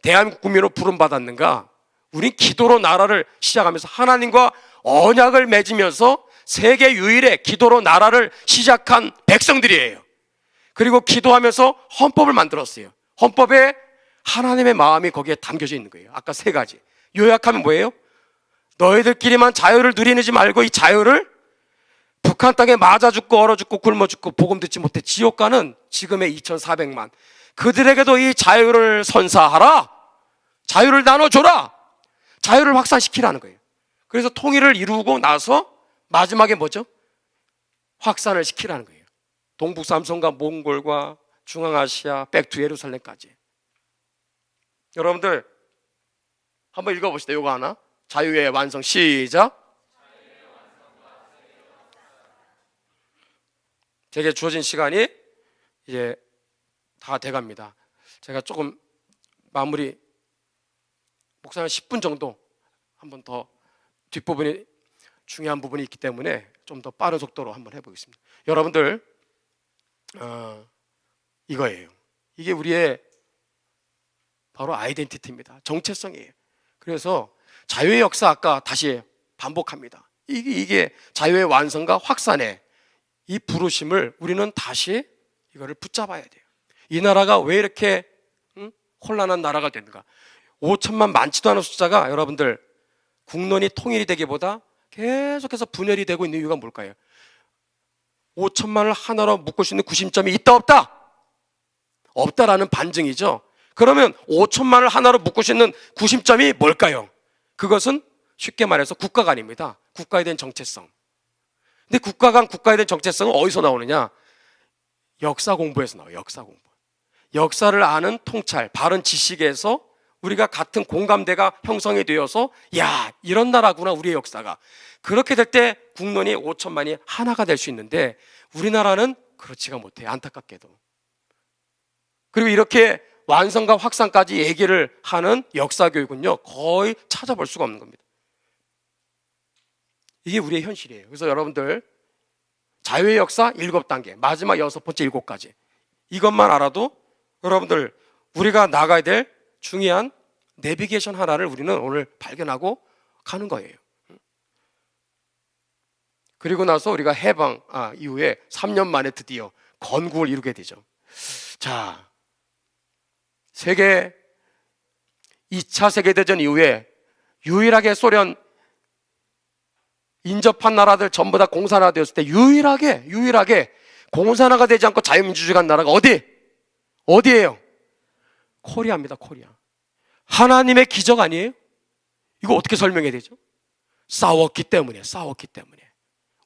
대한민국 국민으로 부름받았는가? 우린 기도로 나라를 시작하면서 하나님과 언약을 맺으면서 세계 유일의 기도로 나라를 시작한 백성들이에요. 그리고 기도하면서 헌법을 만들었어요. 헌법에 하나님의 마음이 거기에 담겨져 있는 거예요. 아까 세 가지. 요약하면 뭐예요? 너희들끼리만 자유를 누리지 말고 이 자유를 북한 땅에 맞아 죽고 얼어 죽고 굶어 죽고 복음 듣지 못해 지옥 가는 지금의 2,400만 그들에게도 이 자유를 선사하라. 자유를 나눠줘라. 자유를 확산시키라는 거예요. 그래서 통일을 이루고 나서 마지막에 뭐죠? 확산을 시키라는 거예요. 동북 삼성과 몽골과 중앙아시아 백투 예루살렘까지. 여러분들 한번 읽어봅시다. 이거 하나. 자유의 완성 시작. 제게 주어진 시간이 이제 다 돼갑니다. 제가 조금 마무리 목사님 10분 정도 한번 더 뒷부분이 중요한 부분이 있기 때문에 좀 더 빠른 속도로 한번 해보겠습니다. 여러분들 이거예요. 이게 우리의 바로 아이덴티티입니다. 정체성이에요. 그래서 자유의 역사 아까 다시 반복합니다. 이게 자유의 완성과 확산의 이 부르심을 우리는 다시 이거를 붙잡아야 돼요. 이 나라가 왜 이렇게 혼란한 나라가 됐는가? 5천만 많지도 않은 숫자가 여러분들 국론이 통일이 되기보다 계속해서 분열이 되고 있는 이유가 뭘까요? 5천만을 하나로 묶을 수 있는 구심점이 있다 없다? 없다라는 반증이죠. 그러면 5천만을 하나로 묶을 수 있는 구심점이 뭘까요? 그것은 쉽게 말해서 국가관입니다. 국가에 대한 정체성. 근데 국가관, 국가에 대한 정체성은 어디서 나오느냐? 역사 공부에서 나와요. 역사 공부. 역사를 아는 통찰, 바른 지식에서 우리가 같은 공감대가 형성이 되어서 야, 이런 나라구나 우리의 역사가. 그렇게 될 때 국론이 5천만이 하나가 될 수 있는데 우리나라는 그렇지가 못해요. 안타깝게도. 그리고 이렇게 완성과 확산까지 얘기를 하는 역사교육은요, 거의 찾아볼 수가 없는 겁니다. 이게 우리의 현실이에요. 그래서 여러분들 자유의 역사 7단계, 마지막 6번째 7가지, 이것만 알아도 여러분들 우리가 나가야 될 중요한 내비게이션 하나를 우리는 오늘 발견하고 가는 거예요. 그리고 나서 우리가 해방 이후에 3년 만에 드디어 건국을 이루게 되죠. 자, 2차 세계대전 이후에 유일하게 소련 인접한 나라들 전부 다 공산화 되었을 때 유일하게 공산화가 되지 않고 자유민주주의가 한 나라가 어디예요? 코리아입니다. 코리아. 하나님의 기적 아니에요? 이거 어떻게 설명해야 되죠? 싸웠기 때문에.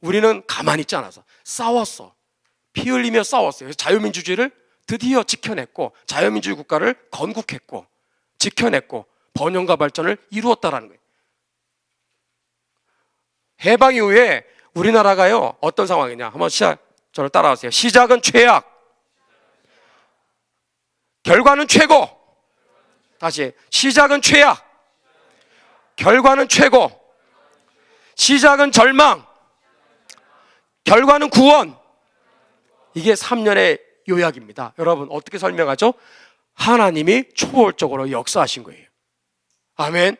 우리는 가만히 있지 않아서 싸웠어. 피 흘리며 싸웠어요. 그래서 자유민주주의를 드디어 지켜냈고, 자유민주주의 국가를 건국했고, 지켜냈고, 번영과 발전을 이루었다라는 거예요. 해방 이후에 우리나라가요, 어떤 상황이냐? 한번 저를 따라하세요. 시작은 최악, 결과는 최고. 다시, 시작은 최악, 결과는 최고. 시작은 절망, 결과는 구원. 이게 3년의 요약입니다. 여러분, 어떻게 설명하죠? 하나님이 초월적으로 역사하신 거예요. 아멘.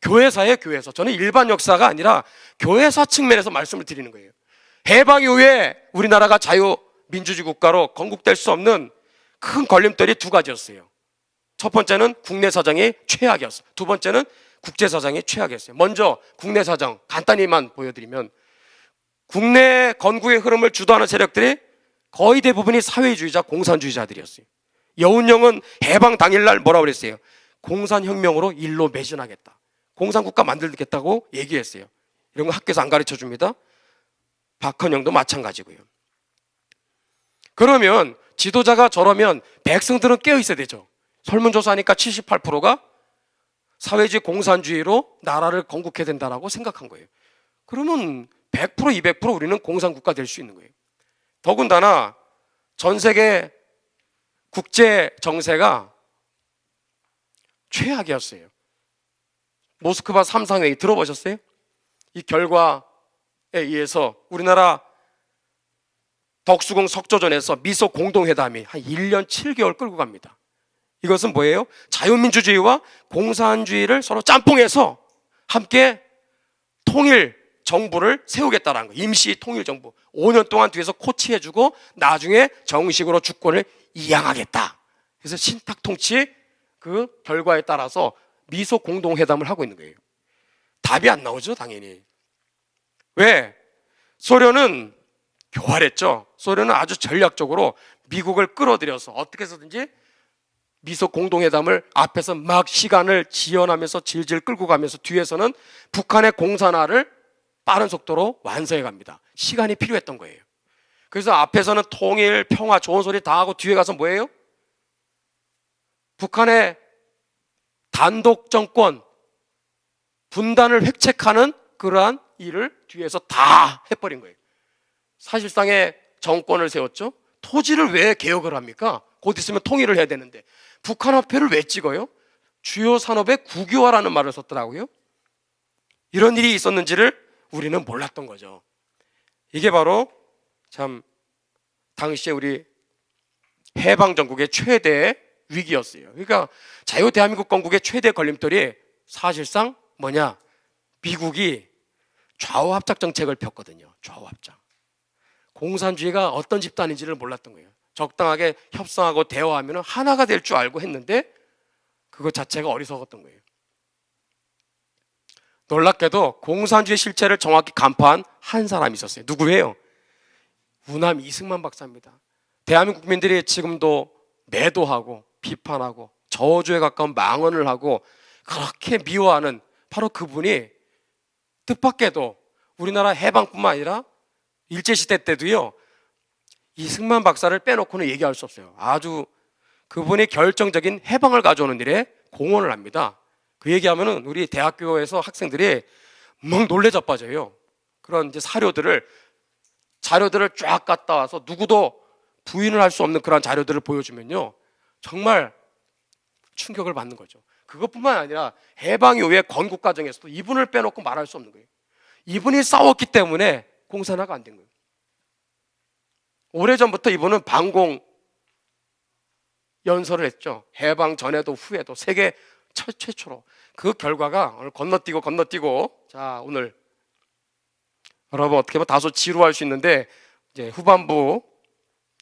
교회사예요, 교회사. 저는 일반 역사가 아니라 교회사 측면에서 말씀을 드리는 거예요. 해방 이후에 우리나라가 자유민주주의 국가로 건국될 수 없는 큰 걸림돌이 2가지였어요. 첫 번째는 국내 사정이 최악이었어요. 두 번째는 국제 사정이 최악이었어요. 먼저 국내 사정 간단히만 보여드리면, 국내 건국의 흐름을 주도하는 세력들이 거의 대부분이 사회주의자, 공산주의자들이었어요. 여운형은 해방 당일날 뭐라고 그랬어요? 공산혁명으로 일로 매진하겠다, 공산국가 만들겠다고 얘기했어요. 이런 거 학교에서 안 가르쳐 줍니다. 박헌영도 마찬가지고요. 그러면 지도자가 저러면 백성들은 깨어 있어야 되죠. 설문조사하니까 78%가 사회주의 공산주의로 나라를 건국해야 된다라고 생각한 거예요. 그러면 100%, 200% 우리는 공산국가 될 수 있는 거예요. 더군다나 전 세계 국제 정세가 최악이었어요. 모스크바 3상회의 들어보셨어요? 이 결과에 의해서 우리나라 덕수궁 석조전에서 미소 공동회담이 한 1년 7개월 끌고 갑니다. 이것은 뭐예요? 자유민주주의와 공산주의를 서로 짬뽕해서 함께 통일 정부를 세우겠다라는 거예요. 임시 통일 정부. 5년 동안 뒤에서 코치해주고 나중에 정식으로 주권을 이양하겠다. 그래서 신탁통치 그 결과에 따라서 미소 공동회담을 하고 있는 거예요. 답이 안 나오죠, 당연히. 왜? 소련은 교활했죠. 소련은 아주 전략적으로 미국을 끌어들여서 어떻게 해서든지 미소 공동회담을 앞에서 막 시간을 지연하면서 질질 끌고 가면서 뒤에서는 북한의 공산화를 빠른 속도로 완성해 갑니다. 시간이 필요했던 거예요. 그래서 앞에서는 통일, 평화, 좋은 소리 다 하고 뒤에 가서 뭐예요? 북한의 단독 정권, 분단을 획책하는 그러한 일을 뒤에서 다 해버린 거예요. 사실상의 정권을 세웠죠. 토지를 왜 개혁을 합니까? 곧 있으면 통일을 해야 되는데 북한 화폐를 왜 찍어요? 주요 산업의 국유화라는 말을 썼더라고요. 이런 일이 있었는지를 우리는 몰랐던 거죠. 이게 바로 참 당시에 우리 해방전국의 최대의 위기였어요. 그러니까 자유대한민국 건국의 최대 걸림돌이 사실상 뭐냐? 미국이 좌우합작 정책을 폈거든요. 좌우합작. 공산주의가 어떤 집단인지를 몰랐던 거예요. 적당하게 협상하고 대화하면 하나가 될 줄 알고 했는데 그것 자체가 어리석었던 거예요. 놀랍게도 공산주의 실체를 정확히 간파한 한 사람이 있었어요. 누구예요? 우남 이승만 박사입니다. 대한민국 국민들이 지금도 매도하고 비판하고 저주에 가까운 망언을 하고 그렇게 미워하는 바로 그분이 뜻밖에도 우리나라 해방뿐만 아니라 일제시대 때도요, 이승만 박사를 빼놓고는 얘기할 수 없어요. 아주 그분이 결정적인 해방을 가져오는 일에 공헌을 합니다. 그 얘기하면은 우리 대학교에서 학생들이 막 놀래 자빠져요. 그런 이제 자료들을 쫙 갖다 와서 누구도 부인을 할 수 없는 그런 자료들을 보여주면요, 정말 충격을 받는 거죠. 그것뿐만 아니라 해방 이후에 건국 과정에서도 이분을 빼놓고 말할 수 없는 거예요. 이분이 싸웠기 때문에 공산화가 안 된 거예요. 오래전부터 이분은 반공 연설을 했죠. 해방 전에도 후에도 세계 최초로. 그 결과가 오늘 건너뛰고 자, 오늘 여러분 어떻게 보면 다소 지루할 수 있는데 이제 후반부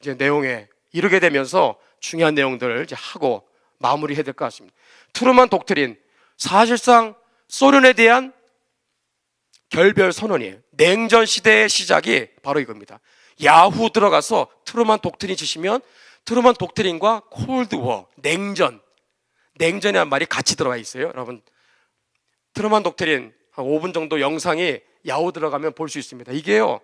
이제 내용에 이르게 되면서 중요한 내용들을 이제 하고 마무리해야 될 것 같습니다. 트루만 독트린, 사실상 소련에 대한 결별 선언이에요. 냉전 시대의 시작이 바로 이겁니다. 야후 들어가서 트루만 독트린 치시면 트루만 독트린과 콜드워, 냉전이라는 말이 같이 들어가 있어요. 여러분, 트루만 독트린 한 5분 정도 영상이 야후 들어가면 볼 수 있습니다. 이게요,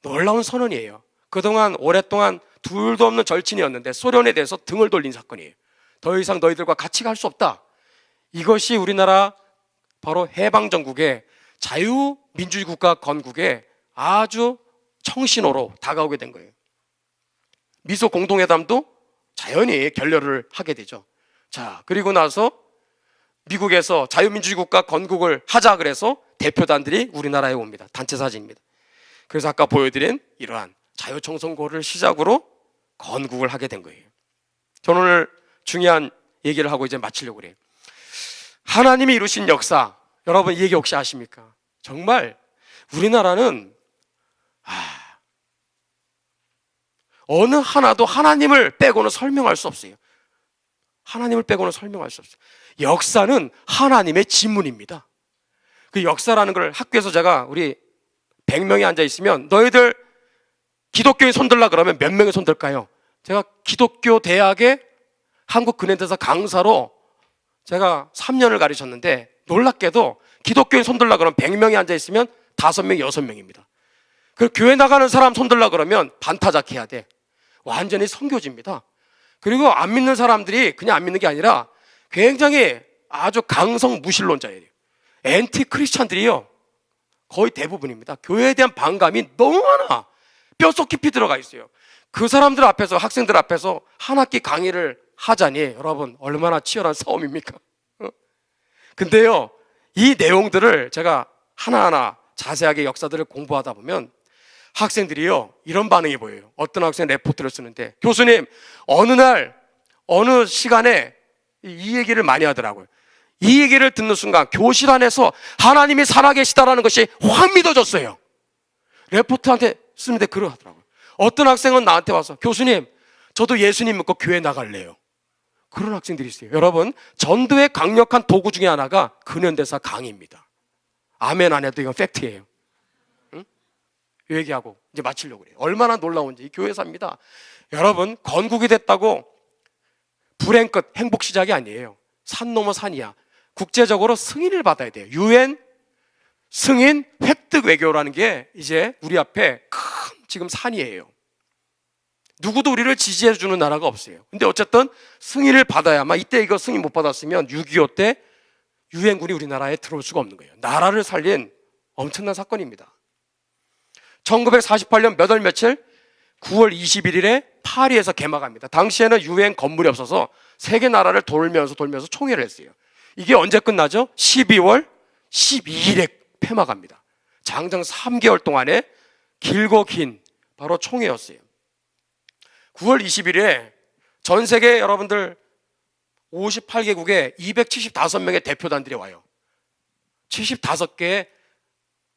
놀라운 선언이에요. 그동안 오랫동안 둘도 없는 절친이었는데 소련에 대해서 등을 돌린 사건이에요. 더 이상 너희들과 같이 갈 수 없다. 이것이 우리나라 바로 해방전국의 자유민주주의 국가 건국에 아주 청신호로 다가오게 된 거예요. 미소 공동회담도 자연히 결렬을 하게 되죠. 자, 그리고 나서 미국에서 자유민주주의 국가 건국을 하자 그래서 대표단들이 우리나라에 옵니다. 단체 사진입니다. 그래서 아까 보여드린 이러한 자유청선고를 시작으로 건국을 하게 된 거예요. 저는 오늘 중요한 얘기를 하고 이제 마치려고 그래요. 하나님이 이루신 역사, 여러분 이 얘기 혹시 아십니까? 정말 우리나라는 어느 하나도 하나님을 빼고는 설명할 수 없어요. 하나님을 빼고는 설명할 수 없어요. 역사는 하나님의 지문입니다. 그 역사라는 걸 학교에서 제가 우리 100명이 앉아 있으면 너희들 기독교인 손들라 그러면 몇 명이 손들까요? 제가 기독교 대학의 한국근현대사 강사로 제가 3년을 가르쳤는데 놀랍게도 기독교인 손들라 그러면 100명이 앉아 있으면 5명, 6명입니다. 그리고 교회 나가는 사람 손들라 그러면 반타작해야 돼. 완전히 선교지입니다. 그리고 안 믿는 사람들이 그냥 안 믿는 게 아니라 굉장히 아주 강성 무신론자예요. 엔티 크리스찬들이요, 거의 대부분입니다. 교회에 대한 반감이 너무 많아. 뼛속 깊이 들어가 있어요. 그 사람들 앞에서, 학생들 앞에서 한 학기 강의를 하자니 여러분 얼마나 치열한 싸움입니까? 근데요, 이 내용들을 제가 하나하나 자세하게 역사들을 공부하다 보면 학생들이요, 이런 반응이 보여요. 어떤 학생 레포트를 쓰는데, 교수님 어느 날 어느 시간에 이 얘기를 많이 하더라고요. 이 얘기를 듣는 순간 교실 안에서 하나님이 살아계시다라는 것이 확 믿어졌어요. 레포트한테 쓰는데 그러더라고요. 어떤 학생은 나한테 와서 교수님 저도 예수님 믿고 교회 나갈래요. 그런 학생들이 있어요. 여러분, 전도의 강력한 도구 중에 하나가 근현대사 강의입니다. 아멘 안 해도 이건 팩트예요. 응? 이 얘기하고 이제 마치려고 그래요. 얼마나 놀라운지. 이 교회사입니다. 여러분, 건국이 됐다고 불행 끝, 행복 시작이 아니에요. 산 넘어 산이야. 국제적으로 승인을 받아야 돼요. UN 승인 획득 외교라는 게 이제 우리 앞에 큰 지금 산이에요. 누구도 우리를 지지해 주는 나라가 없어요. 근데 어쨌든 승인을 받아야만, 이때 이거 승인 못 받았으면 6.25 때 유엔군이 우리나라에 들어올 수가 없는 거예요. 나라를 살린 엄청난 사건입니다. 1948년 몇 월 며칠 9월 21일에 파리에서 개막합니다. 당시에는 유엔 건물이 없어서 세계 나라를 돌면서 총회를 했어요. 이게 언제 끝나죠? 12월 12일에 폐막합니다. 장정 3개월 동안에 길고 긴 바로 총회였어요. 9월 20일에 전 세계 여러분들 58개국에 275명의 대표단들이 와요. 75개의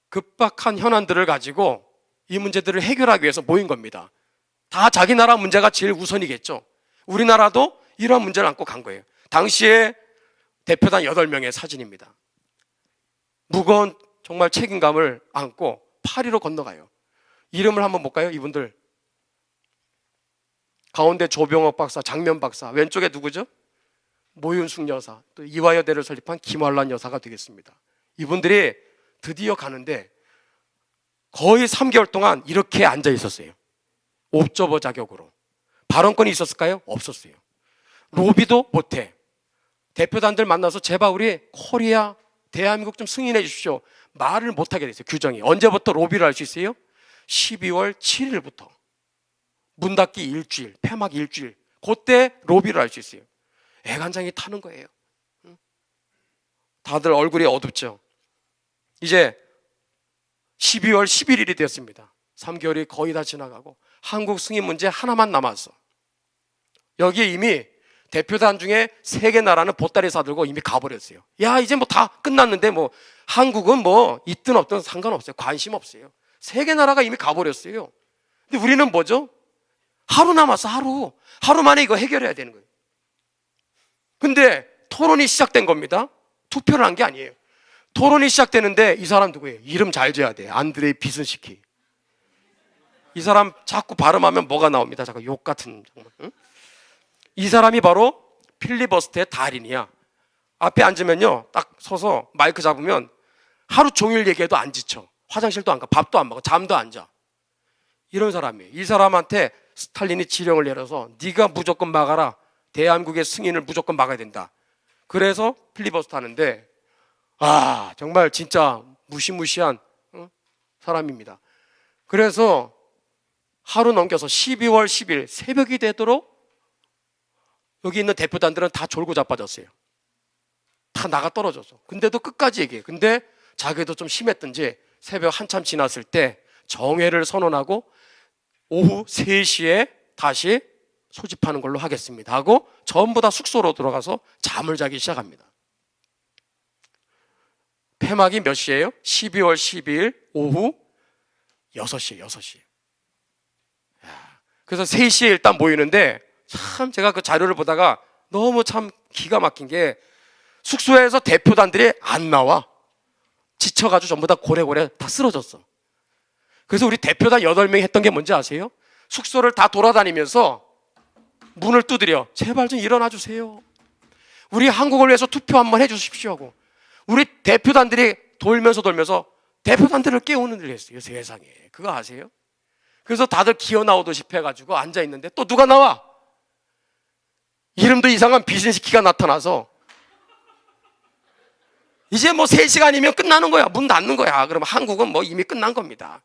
급박한 현안들을 가지고 이 문제들을 해결하기 위해서 모인 겁니다. 다 자기 나라 문제가 제일 우선이겠죠. 우리나라도 이러한 문제를 안고 간 거예요. 당시에 대표단 8명의 사진입니다. 무거운 정말 책임감을 안고 파리로 건너가요. 이름을 한번 볼까요? 이분들 가운데 조병옥 박사, 장면 박사, 왼쪽에 누구죠? 모윤숙 여사, 또 이화여대를 설립한 김환란 여사가 되겠습니다. 이분들이 드디어 가는데 거의 3개월 동안 이렇게 앉아 있었어요. 옵저버 자격으로. 발언권이 있었을까요? 없었어요. 로비도 못해. 대표단들 만나서 제발 우리 코리아 대한민국 좀 승인해 주십시오. 말을 못하게 됐어요. 규정이. 언제부터 로비를 할 수 있어요? 12월 7일부터 문 닫기 일주일, 폐막 일주일, 그때 로비를 할 수 있어요. 애간장이 타는 거예요. 다들 얼굴이 어둡죠. 이제 12월 11일이 되었습니다. 3개월이 거의 다 지나가고 한국 승인 문제 하나만 남았어. 여기에 이미 대표단 중에 3개 나라는 보따리 사들고 이미 가버렸어요. 야, 이제 뭐 다 끝났는데 뭐 한국은 뭐 있든 없든 상관없어요. 관심 없어요. 3개 나라가 이미 가버렸어요. 근데 우리는 뭐죠? 하루 남았어. 하루 만에 이거 해결해야 되는 거예요. 근데 토론이 시작된 겁니다. 투표를 한 게 아니에요. 토론이 시작되는데 이 사람 누구예요? 이름 잘 지어야 돼. 안드레이 비슨시키. 이 사람 자꾸 발음하면 뭐가 나옵니다. 잠깐 욕 같은 정말. 응? 이 사람이 바로 필리버스터의 달인이야. 앞에 앉으면요, 딱 서서 마이크 잡으면 하루 종일 얘기해도 안 지쳐. 화장실도 안 가, 밥도 안 먹어, 잠도 안 자. 이런 사람이에요. 이 사람한테 스탈린이 지령을 내려서 네가 무조건 막아라. 대한민국의 승인을 무조건 막아야 된다. 그래서 필리버스터 하는데 정말 진짜 무시무시한 사람입니다. 그래서 하루 넘겨서 12월 10일 새벽이 되도록 여기 있는 대표단들은 다 졸고 자빠졌어요. 다 나가 떨어져서. 근데도 끝까지 얘기해요. 근데 자기도 좀 심했던지 새벽 한참 지났을 때 정회를 선언하고 오후 3시에 다시 소집하는 걸로 하겠습니다 하고 전부 다 숙소로 들어가서 잠을 자기 시작합니다. 폐막이 몇 시예요? 12월 12일 오후 6시에 6시. 그래서 3시에 일단 모이는데 참 제가 그 자료를 보다가 너무 참 기가 막힌 게 숙소에서 대표단들이 안 나와. 지쳐가지고 전부 다 고래고래 다 쓰러졌어. 그래서 우리 대표단 8명이 했던 게 뭔지 아세요? 숙소를 다 돌아다니면서 문을 두드려. 제발 좀 일어나 주세요. 우리 한국을 위해서 투표 한번 해주십시오 하고. 우리 대표단들이 돌면서 대표단들을 깨우는 일을 했어요. 세상에. 그거 아세요? 그래서 다들 기어 나오듯이 해가지고 앉아있는데 또 누가 나와? 이름도 이상한 비신시키가 나타나서 이제 뭐 3시간이면 끝나는 거야. 문 닫는 거야. 그러면 한국은 뭐 이미 끝난 겁니다.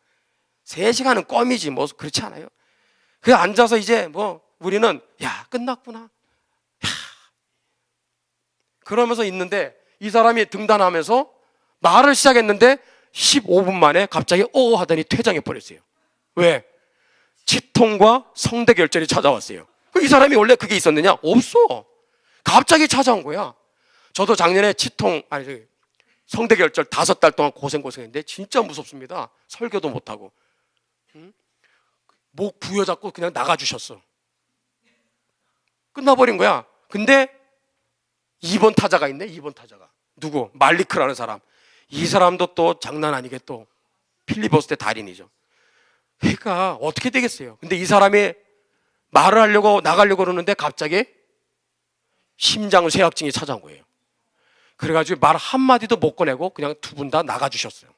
3시간은 껌이지 뭐 그렇지 않아요? 그냥 앉아서 이제 뭐 우리는 야 끝났구나. 야. 그러면서 있는데 이 사람이 등단하면서 말을 시작했는데 15분 만에 갑자기 오 하더니 퇴장해 버렸어요. 왜? 치통과 성대결절이 찾아왔어요. 이 사람이 원래 그게 있었느냐? 없어. 갑자기 찾아온 거야. 저도 작년에 성대결절 5달 동안 고생했는데 진짜 무섭습니다. 설교도 못하고 목 부여잡고 그냥 나가주셨어. 끝나버린 거야. 근데 2번 타자가 있네. 2번 타자가 누구? 말리크라는 사람. 이 사람도 또 장난 아니게 또 필리버스터의 달인이죠. 그러니까 어떻게 되겠어요? 근데 이 사람이 말을 하려고 나가려고 그러는데 갑자기 심장쇠약증이 찾아온 거예요. 그래가지고 말 한마디도 못 꺼내고 그냥 2분 다 나가주셨어요.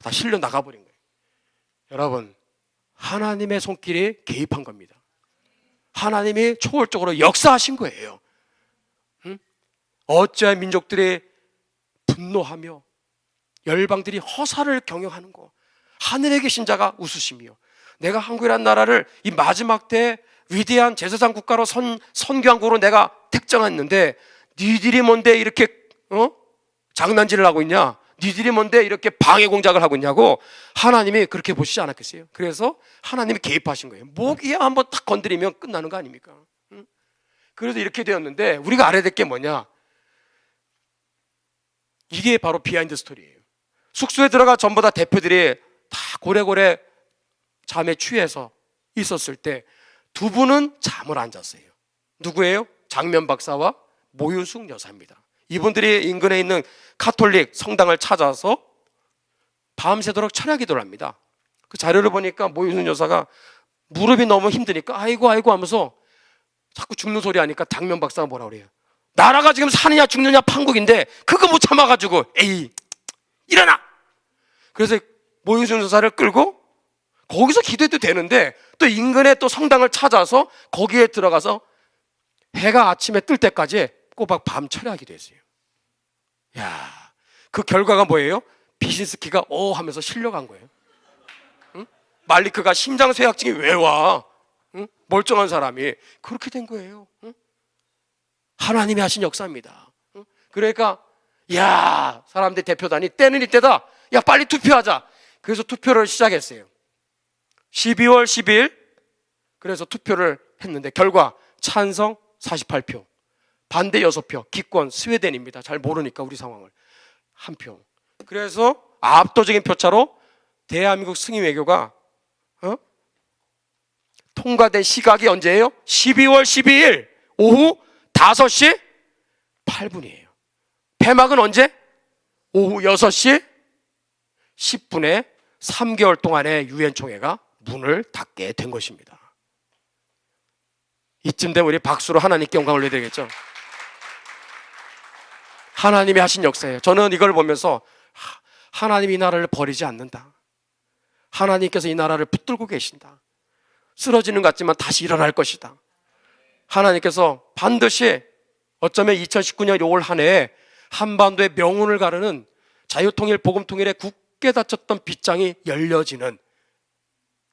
다 실려 나가버린 거예요. 여러분, 하나님의 손길이 개입한 겁니다. 하나님이 초월적으로 역사하신 거예요. 어찌하여 민족들이 분노하며 열방들이 허사를 경영하는 거. 하늘에 계신 자가 웃으시며 내가 한국이라는 나라를 이 마지막 때 위대한 제사장 국가로 선교한 국으로 내가 택정했는데 니들이 뭔데 이렇게 장난질을 하고 있냐? 니들이 뭔데 이렇게 방해 공작을 하고 있냐고 하나님이 그렇게 보시지 않았겠어요? 그래서 하나님이 개입하신 거예요. 모기야 한번 탁 건드리면 끝나는 거 아닙니까? 그래서 이렇게 되었는데 우리가 알아야 될 게 뭐냐? 이게 바로 비하인드 스토리예요. 숙소에 들어가 전부 다 대표들이 다 고래고래 잠에 취해서 있었을 때 2분은 잠을 안 잤어요. 누구예요? 장면 박사와 모윤숙 여사입니다. 이분들이 인근에 있는 카톨릭 성당을 찾아서 밤새도록 철야 기도를 합니다. 그 자료를 보니까 모유순 여사가 무릎이 너무 힘드니까 아이고 아이고 하면서 자꾸 죽는 소리 하니까 당면 박사가 뭐라 그래요? 나라가 지금 사느냐 죽느냐 판국인데 그거 못 참아가지고 에이 일어나! 그래서 모유순 여사를 끌고 거기서 기도해도 되는데 또 인근에 또 성당을 찾아서 거기에 들어가서 해가 아침에 뜰 때까지 꼬박 밤 철야하기도 했어요. 야, 그 결과가 뭐예요? 비신스키가 하면서 실려간 거예요. 응? 말리크가 심장쇠약증이 왜 와? 응? 멀쩡한 사람이 그렇게 된 거예요. 응? 하나님이 하신 역사입니다. 응? 그러니까 야, 사람들 대표단이 때는 이때다. 야, 빨리 투표하자. 그래서 투표를 시작했어요. 12월 12일 그래서 투표를 했는데 결과 찬성 48표, 반대 6표, 기권 스웨덴입니다. 잘 모르니까 우리 상황을. 1표. 그래서 압도적인 표차로 대한민국 승인 외교가 통과된 시각이 언제예요? 12월 12일 오후 5시 8분이에요. 폐막은 언제? 오후 6시 10분에 3개월 동안의 유엔 총회가 문을 닫게 된 것입니다. 이쯤 되면 우리 박수로 하나님께 영광을 올려드리겠죠. 하나님이 하신 역사예요. 저는 이걸 보면서 하나님이 이 나라를 버리지 않는다. 하나님께서 이 나라를 붙들고 계신다. 쓰러지는 것 같지만 다시 일어날 것이다. 하나님께서 반드시 어쩌면 2019년 올 한 해에 한반도의 명운을 가르는 자유통일 복음통일의 굳게 닫혔던 빗장이 열려지는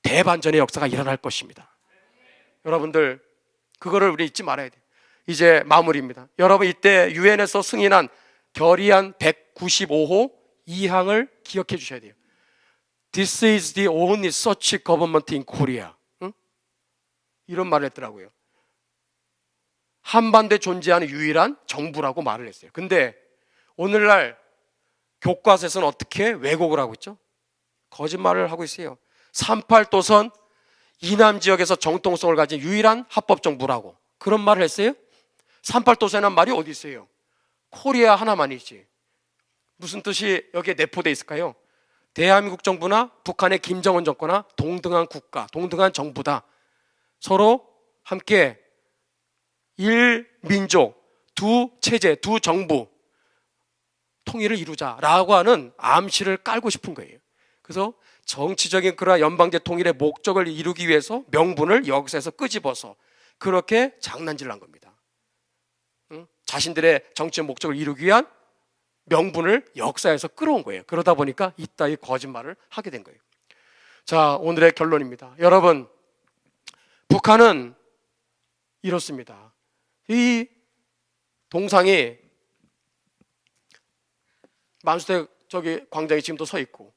대반전의 역사가 일어날 것입니다. 여러분들 그거를 우리 잊지 말아야 돼요. 이제 마무리입니다. 여러분 이때 유엔에서 승인한 결의안 195호 2항을 기억해 주셔야 돼요. This is the only such government in Korea. 응? 이런 말을 했더라고요. 한반도에 존재하는 유일한 정부라고 말을 했어요. 근데 오늘날 교과서에서는 어떻게 왜곡을 하고 있죠? 거짓말을 하고 있어요. 38도선 이남 지역에서 정통성을 가진 유일한 합법정부라고 그런 말을 했어요? 38도선이라는 말이 어디 있어요? 코리아 하나만이지. 무슨 뜻이 여기에 내포되어 있을까요? 대한민국 정부나 북한의 김정은 정권과 동등한 국가, 동등한 정부다. 서로 함께 일민족, 두 체제, 두 정부 통일을 이루자라고 하는 암시를 깔고 싶은 거예요. 그래서 정치적인 그러한 연방제 통일의 목적을 이루기 위해서 명분을 역사에서 끄집어서 그렇게 장난질을 한 겁니다. 자신들의 정치적 목적을 이루기 위한 명분을 역사에서 끌어온 거예요. 그러다 보니까 이따위 거짓말을 하게 된 거예요. 자, 오늘의 결론입니다. 여러분, 북한은 이렇습니다. 이 동상이 만수대 저기 광장에 지금도 서 있고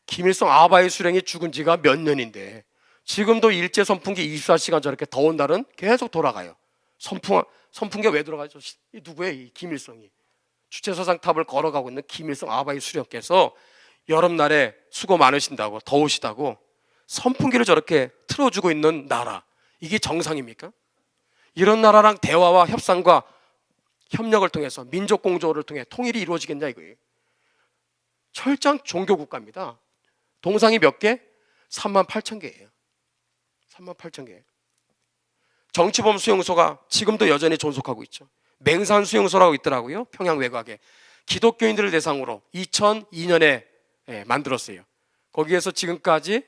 김일성 아바이 수령이 죽은 지가 몇 년인데 지금도 일제 선풍기 24시간 저렇게 더운 날은 계속 돌아가요. 선풍기가 왜 돌아가죠? 이 누구예요? 이 김일성이. 주체서상탑을 걸어가고 있는 김일성 아바이 수령께서 여름날에 수고 많으신다고 더우시다고 선풍기를 저렇게 틀어주고 있는 나라, 이게 정상입니까? 이런 나라랑 대화와 협상과 협력을 통해서 민족공조를 통해 통일이 이루어지겠냐 이거예요. 철저한 종교국가입니다. 동상이 몇 개? 38,000개예요. 38,000개. 정치범 수용소가 지금도 여전히 존속하고 있죠. 맹산 수용소라고 있더라고요. 평양 외곽에. 기독교인들을 대상으로 2002년에 만들었어요. 거기에서 지금까지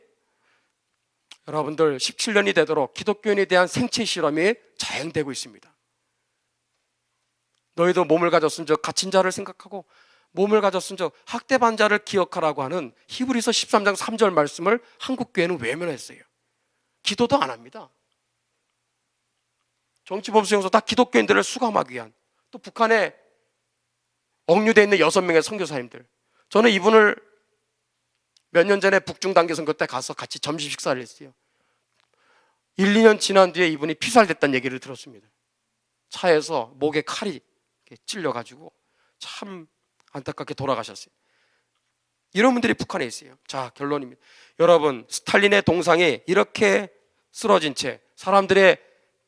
여러분들 17년이 되도록 기독교인에 대한 생체 실험이 자행되고 있습니다. 너희도 몸을 가졌은 적 갇힌 자를 생각하고 몸을 가졌은 적 학대받은 자를 기억하라고 하는 히브리서 13장 3절 말씀을 한국 교회는 외면했어요. 기도도 안 합니다. 정치범 수용소 다 기독교인들을 수감하기 위한, 또 북한에 억류되어 있는 6명의 선교사님들, 저는 이분을 몇 년 전에 북중 단계 선거 때 가서 같이 점심 식사를 했어요. 1, 2년 지난 뒤에 이분이 피살됐다는 얘기를 들었습니다. 차에서 목에 칼이 찔려가지고 참 안타깝게 돌아가셨어요. 이런 분들이 북한에 있어요. 자, 결론입니다. 여러분, 스탈린의 동상이 이렇게 쓰러진 채 사람들의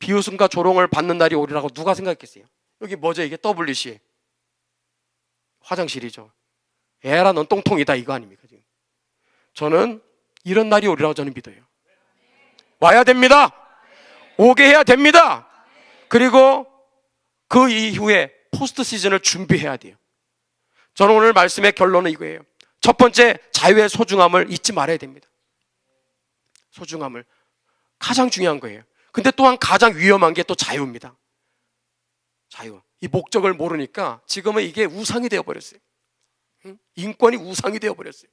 비웃음과 조롱을 받는 날이 오리라고 누가 생각했겠어요? 여기 뭐죠? 이게 WC 화장실이죠. 에라 넌 똥통이다 이거 아닙니까 지금? 저는 이런 날이 오리라고 저는 믿어요. 와야 됩니다. 오게 해야 됩니다. 그리고 그 이후에 포스트 시즌을 준비해야 돼요. 저는 오늘 말씀의 결론은 이거예요. 첫 번째, 자유의 소중함을 잊지 말아야 됩니다. 소중함을. 가장 중요한 거예요. 근데 또한 가장 위험한 게 또 자유입니다. 자유. 이 목적을 모르니까 지금은 이게 우상이 되어버렸어요. 인권이 우상이 되어버렸어요.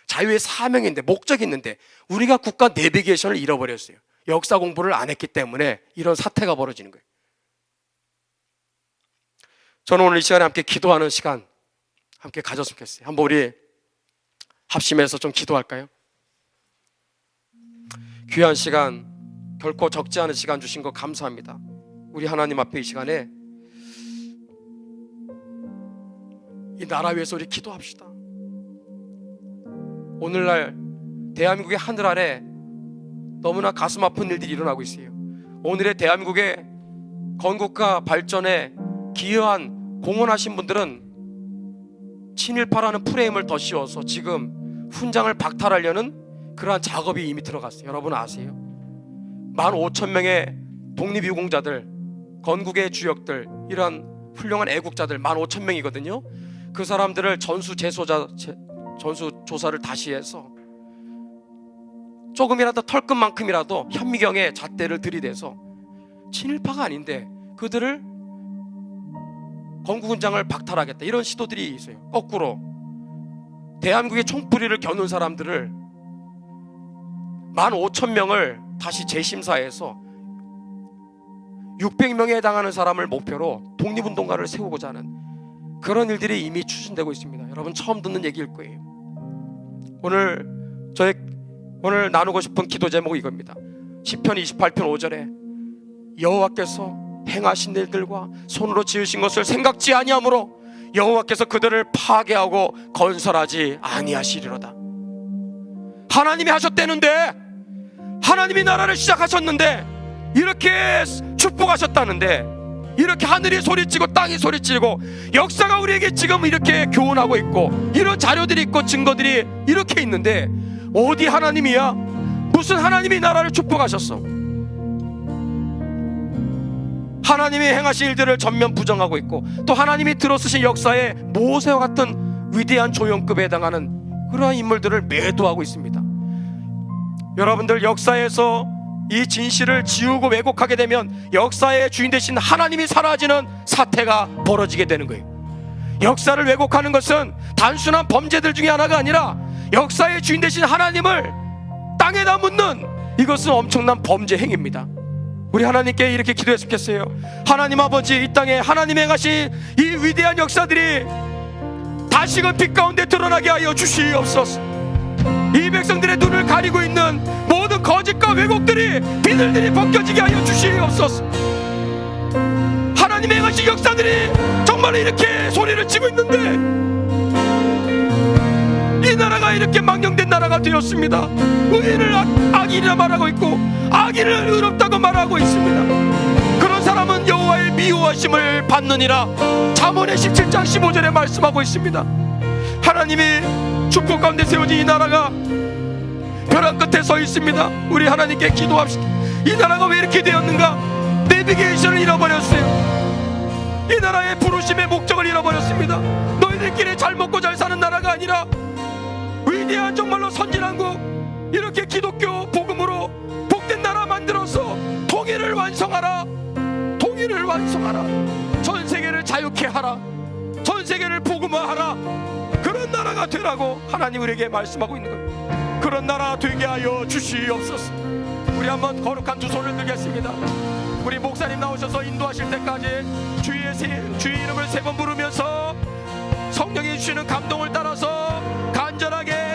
자유의 사명인데, 목적이 있는데 우리가 국가 내비게이션을 잃어버렸어요. 역사 공부를 안 했기 때문에 이런 사태가 벌어지는 거예요. 저는 오늘 이 시간에 함께 기도하는 시간 함께 가졌으면 좋겠어요. 한번 우리 합심해서 좀 기도할까요? 귀한 시간, 결코 적지 않은 시간 주신 거 감사합니다. 우리 하나님 앞에 이 시간에 이 나라 위해서 우리 기도합시다. 오늘날 대한민국의 하늘 아래 너무나 가슴 아픈 일들이 일어나고 있어요. 오늘의 대한민국의 건국과 발전에 기여한 공헌하신 분들은 친일파라는 프레임을 더 씌워서 지금 훈장을 박탈하려는 그러한 작업이 이미 들어갔어요. 여러분 아세요? 15,000명의 독립유공자들, 건국의 주역들, 이러한 훌륭한 애국자들 15,000명이거든요. 그 사람들을 전수조사를 다시 해서 조금이라도 털끝만큼이라도 현미경의 잣대를 들이대서 친일파가 아닌데 그들을 건국훈장을 박탈하겠다, 이런 시도들이 있어요. 거꾸로 대한민국의 총뿌리를 겨눈 사람들을 15,000명을 다시 재심사해서 600명에 해당하는 사람을 목표로 독립운동가를 세우고자 하는 그런 일들이 이미 추진되고 있습니다. 여러분 처음 듣는 얘기일 거예요. 오늘 나누고 싶은 기도 제목은 이겁니다. 시편 28편 5절에 여호와께서 행하신 일들과 손으로 지으신 것을 생각지 아니하므로 여호와께서 그들을 파괴하고 건설하지 아니하시리로다. 하나님이 하셨다는데, 하나님이 나라를 시작하셨는데, 이렇게 축복하셨다는데, 이렇게 하늘이 소리치고 땅이 소리치고 역사가 우리에게 지금 이렇게 교훈하고 있고 이런 자료들이 있고 증거들이 이렇게 있는데 어디 하나님이야? 무슨 하나님이 나라를 축복하셨어? 하나님이 행하신 일들을 전면 부정하고 있고, 또 하나님이 들어쓰신 역사에 모세와 같은 위대한 조연급에 해당하는 그러한 인물들을 매도하고 있습니다. 여러분들, 역사에서 이 진실을 지우고 왜곡하게 되면 역사의 주인 되신 하나님이 사라지는 사태가 벌어지게 되는 거예요. 역사를 왜곡하는 것은 단순한 범죄들 중에 하나가 아니라 역사의 주인 되신 하나님을 땅에다 묻는, 이것은 엄청난 범죄 행위입니다. 우리 하나님께 이렇게 기도했으면 좋겠어요. 하나님 아버지, 이 땅에 하나님 행하신 이 위대한 역사들이 다시금 빛 가운데 드러나게 하여 주시옵소서. 이 백성들의 눈을 가리고 있는 모든 거짓과 왜곡들이 비늘들이 벗겨지게 하여 주시옵소서. 하나님의 행하신 역사들이 정말 이렇게 소리를 치고 있는데 이 나라가 이렇게 망령된 나라가 되었습니다. 의인을 악인이라 말하고 있고 악인을 의롭다고 말하고 있습니다. 그런 사람은 여호와의 미워하심을 받느니라. 잠언의 17장 15절에 말씀하고 있습니다. 하나님이 축복 가운데 세워진 이 나라가 벼랑 끝에 서 있습니다. 우리 하나님께 기도합시다. 이 나라가 왜 이렇게 되었는가? 내비게이션을 잃어버렸어요. 이 나라의 부르심의 목적을 잃어버렸습니다. 너희들끼리 잘 먹고 잘 사는 나라가 아니라 위대한 정말로 선진한국, 이렇게 기독교 복음으로 복된 나라 만들어서 통일을 완성하라. 통일을 완성하라. 전 세계를 자유케 하라. 전 세계를 복음화하라. 그런 나라가 되라고 하나님 우리에게 말씀하고 있는 겁니다. 그런 나라 되게 하여 주시옵소서. 우리 한번 거룩한 두 손을 들겠습니다. 우리 목사님 나오셔서 인도하실 때까지 주의 이름을 3번 부르면서 성령이 주시는 감동을 따라서 간절하게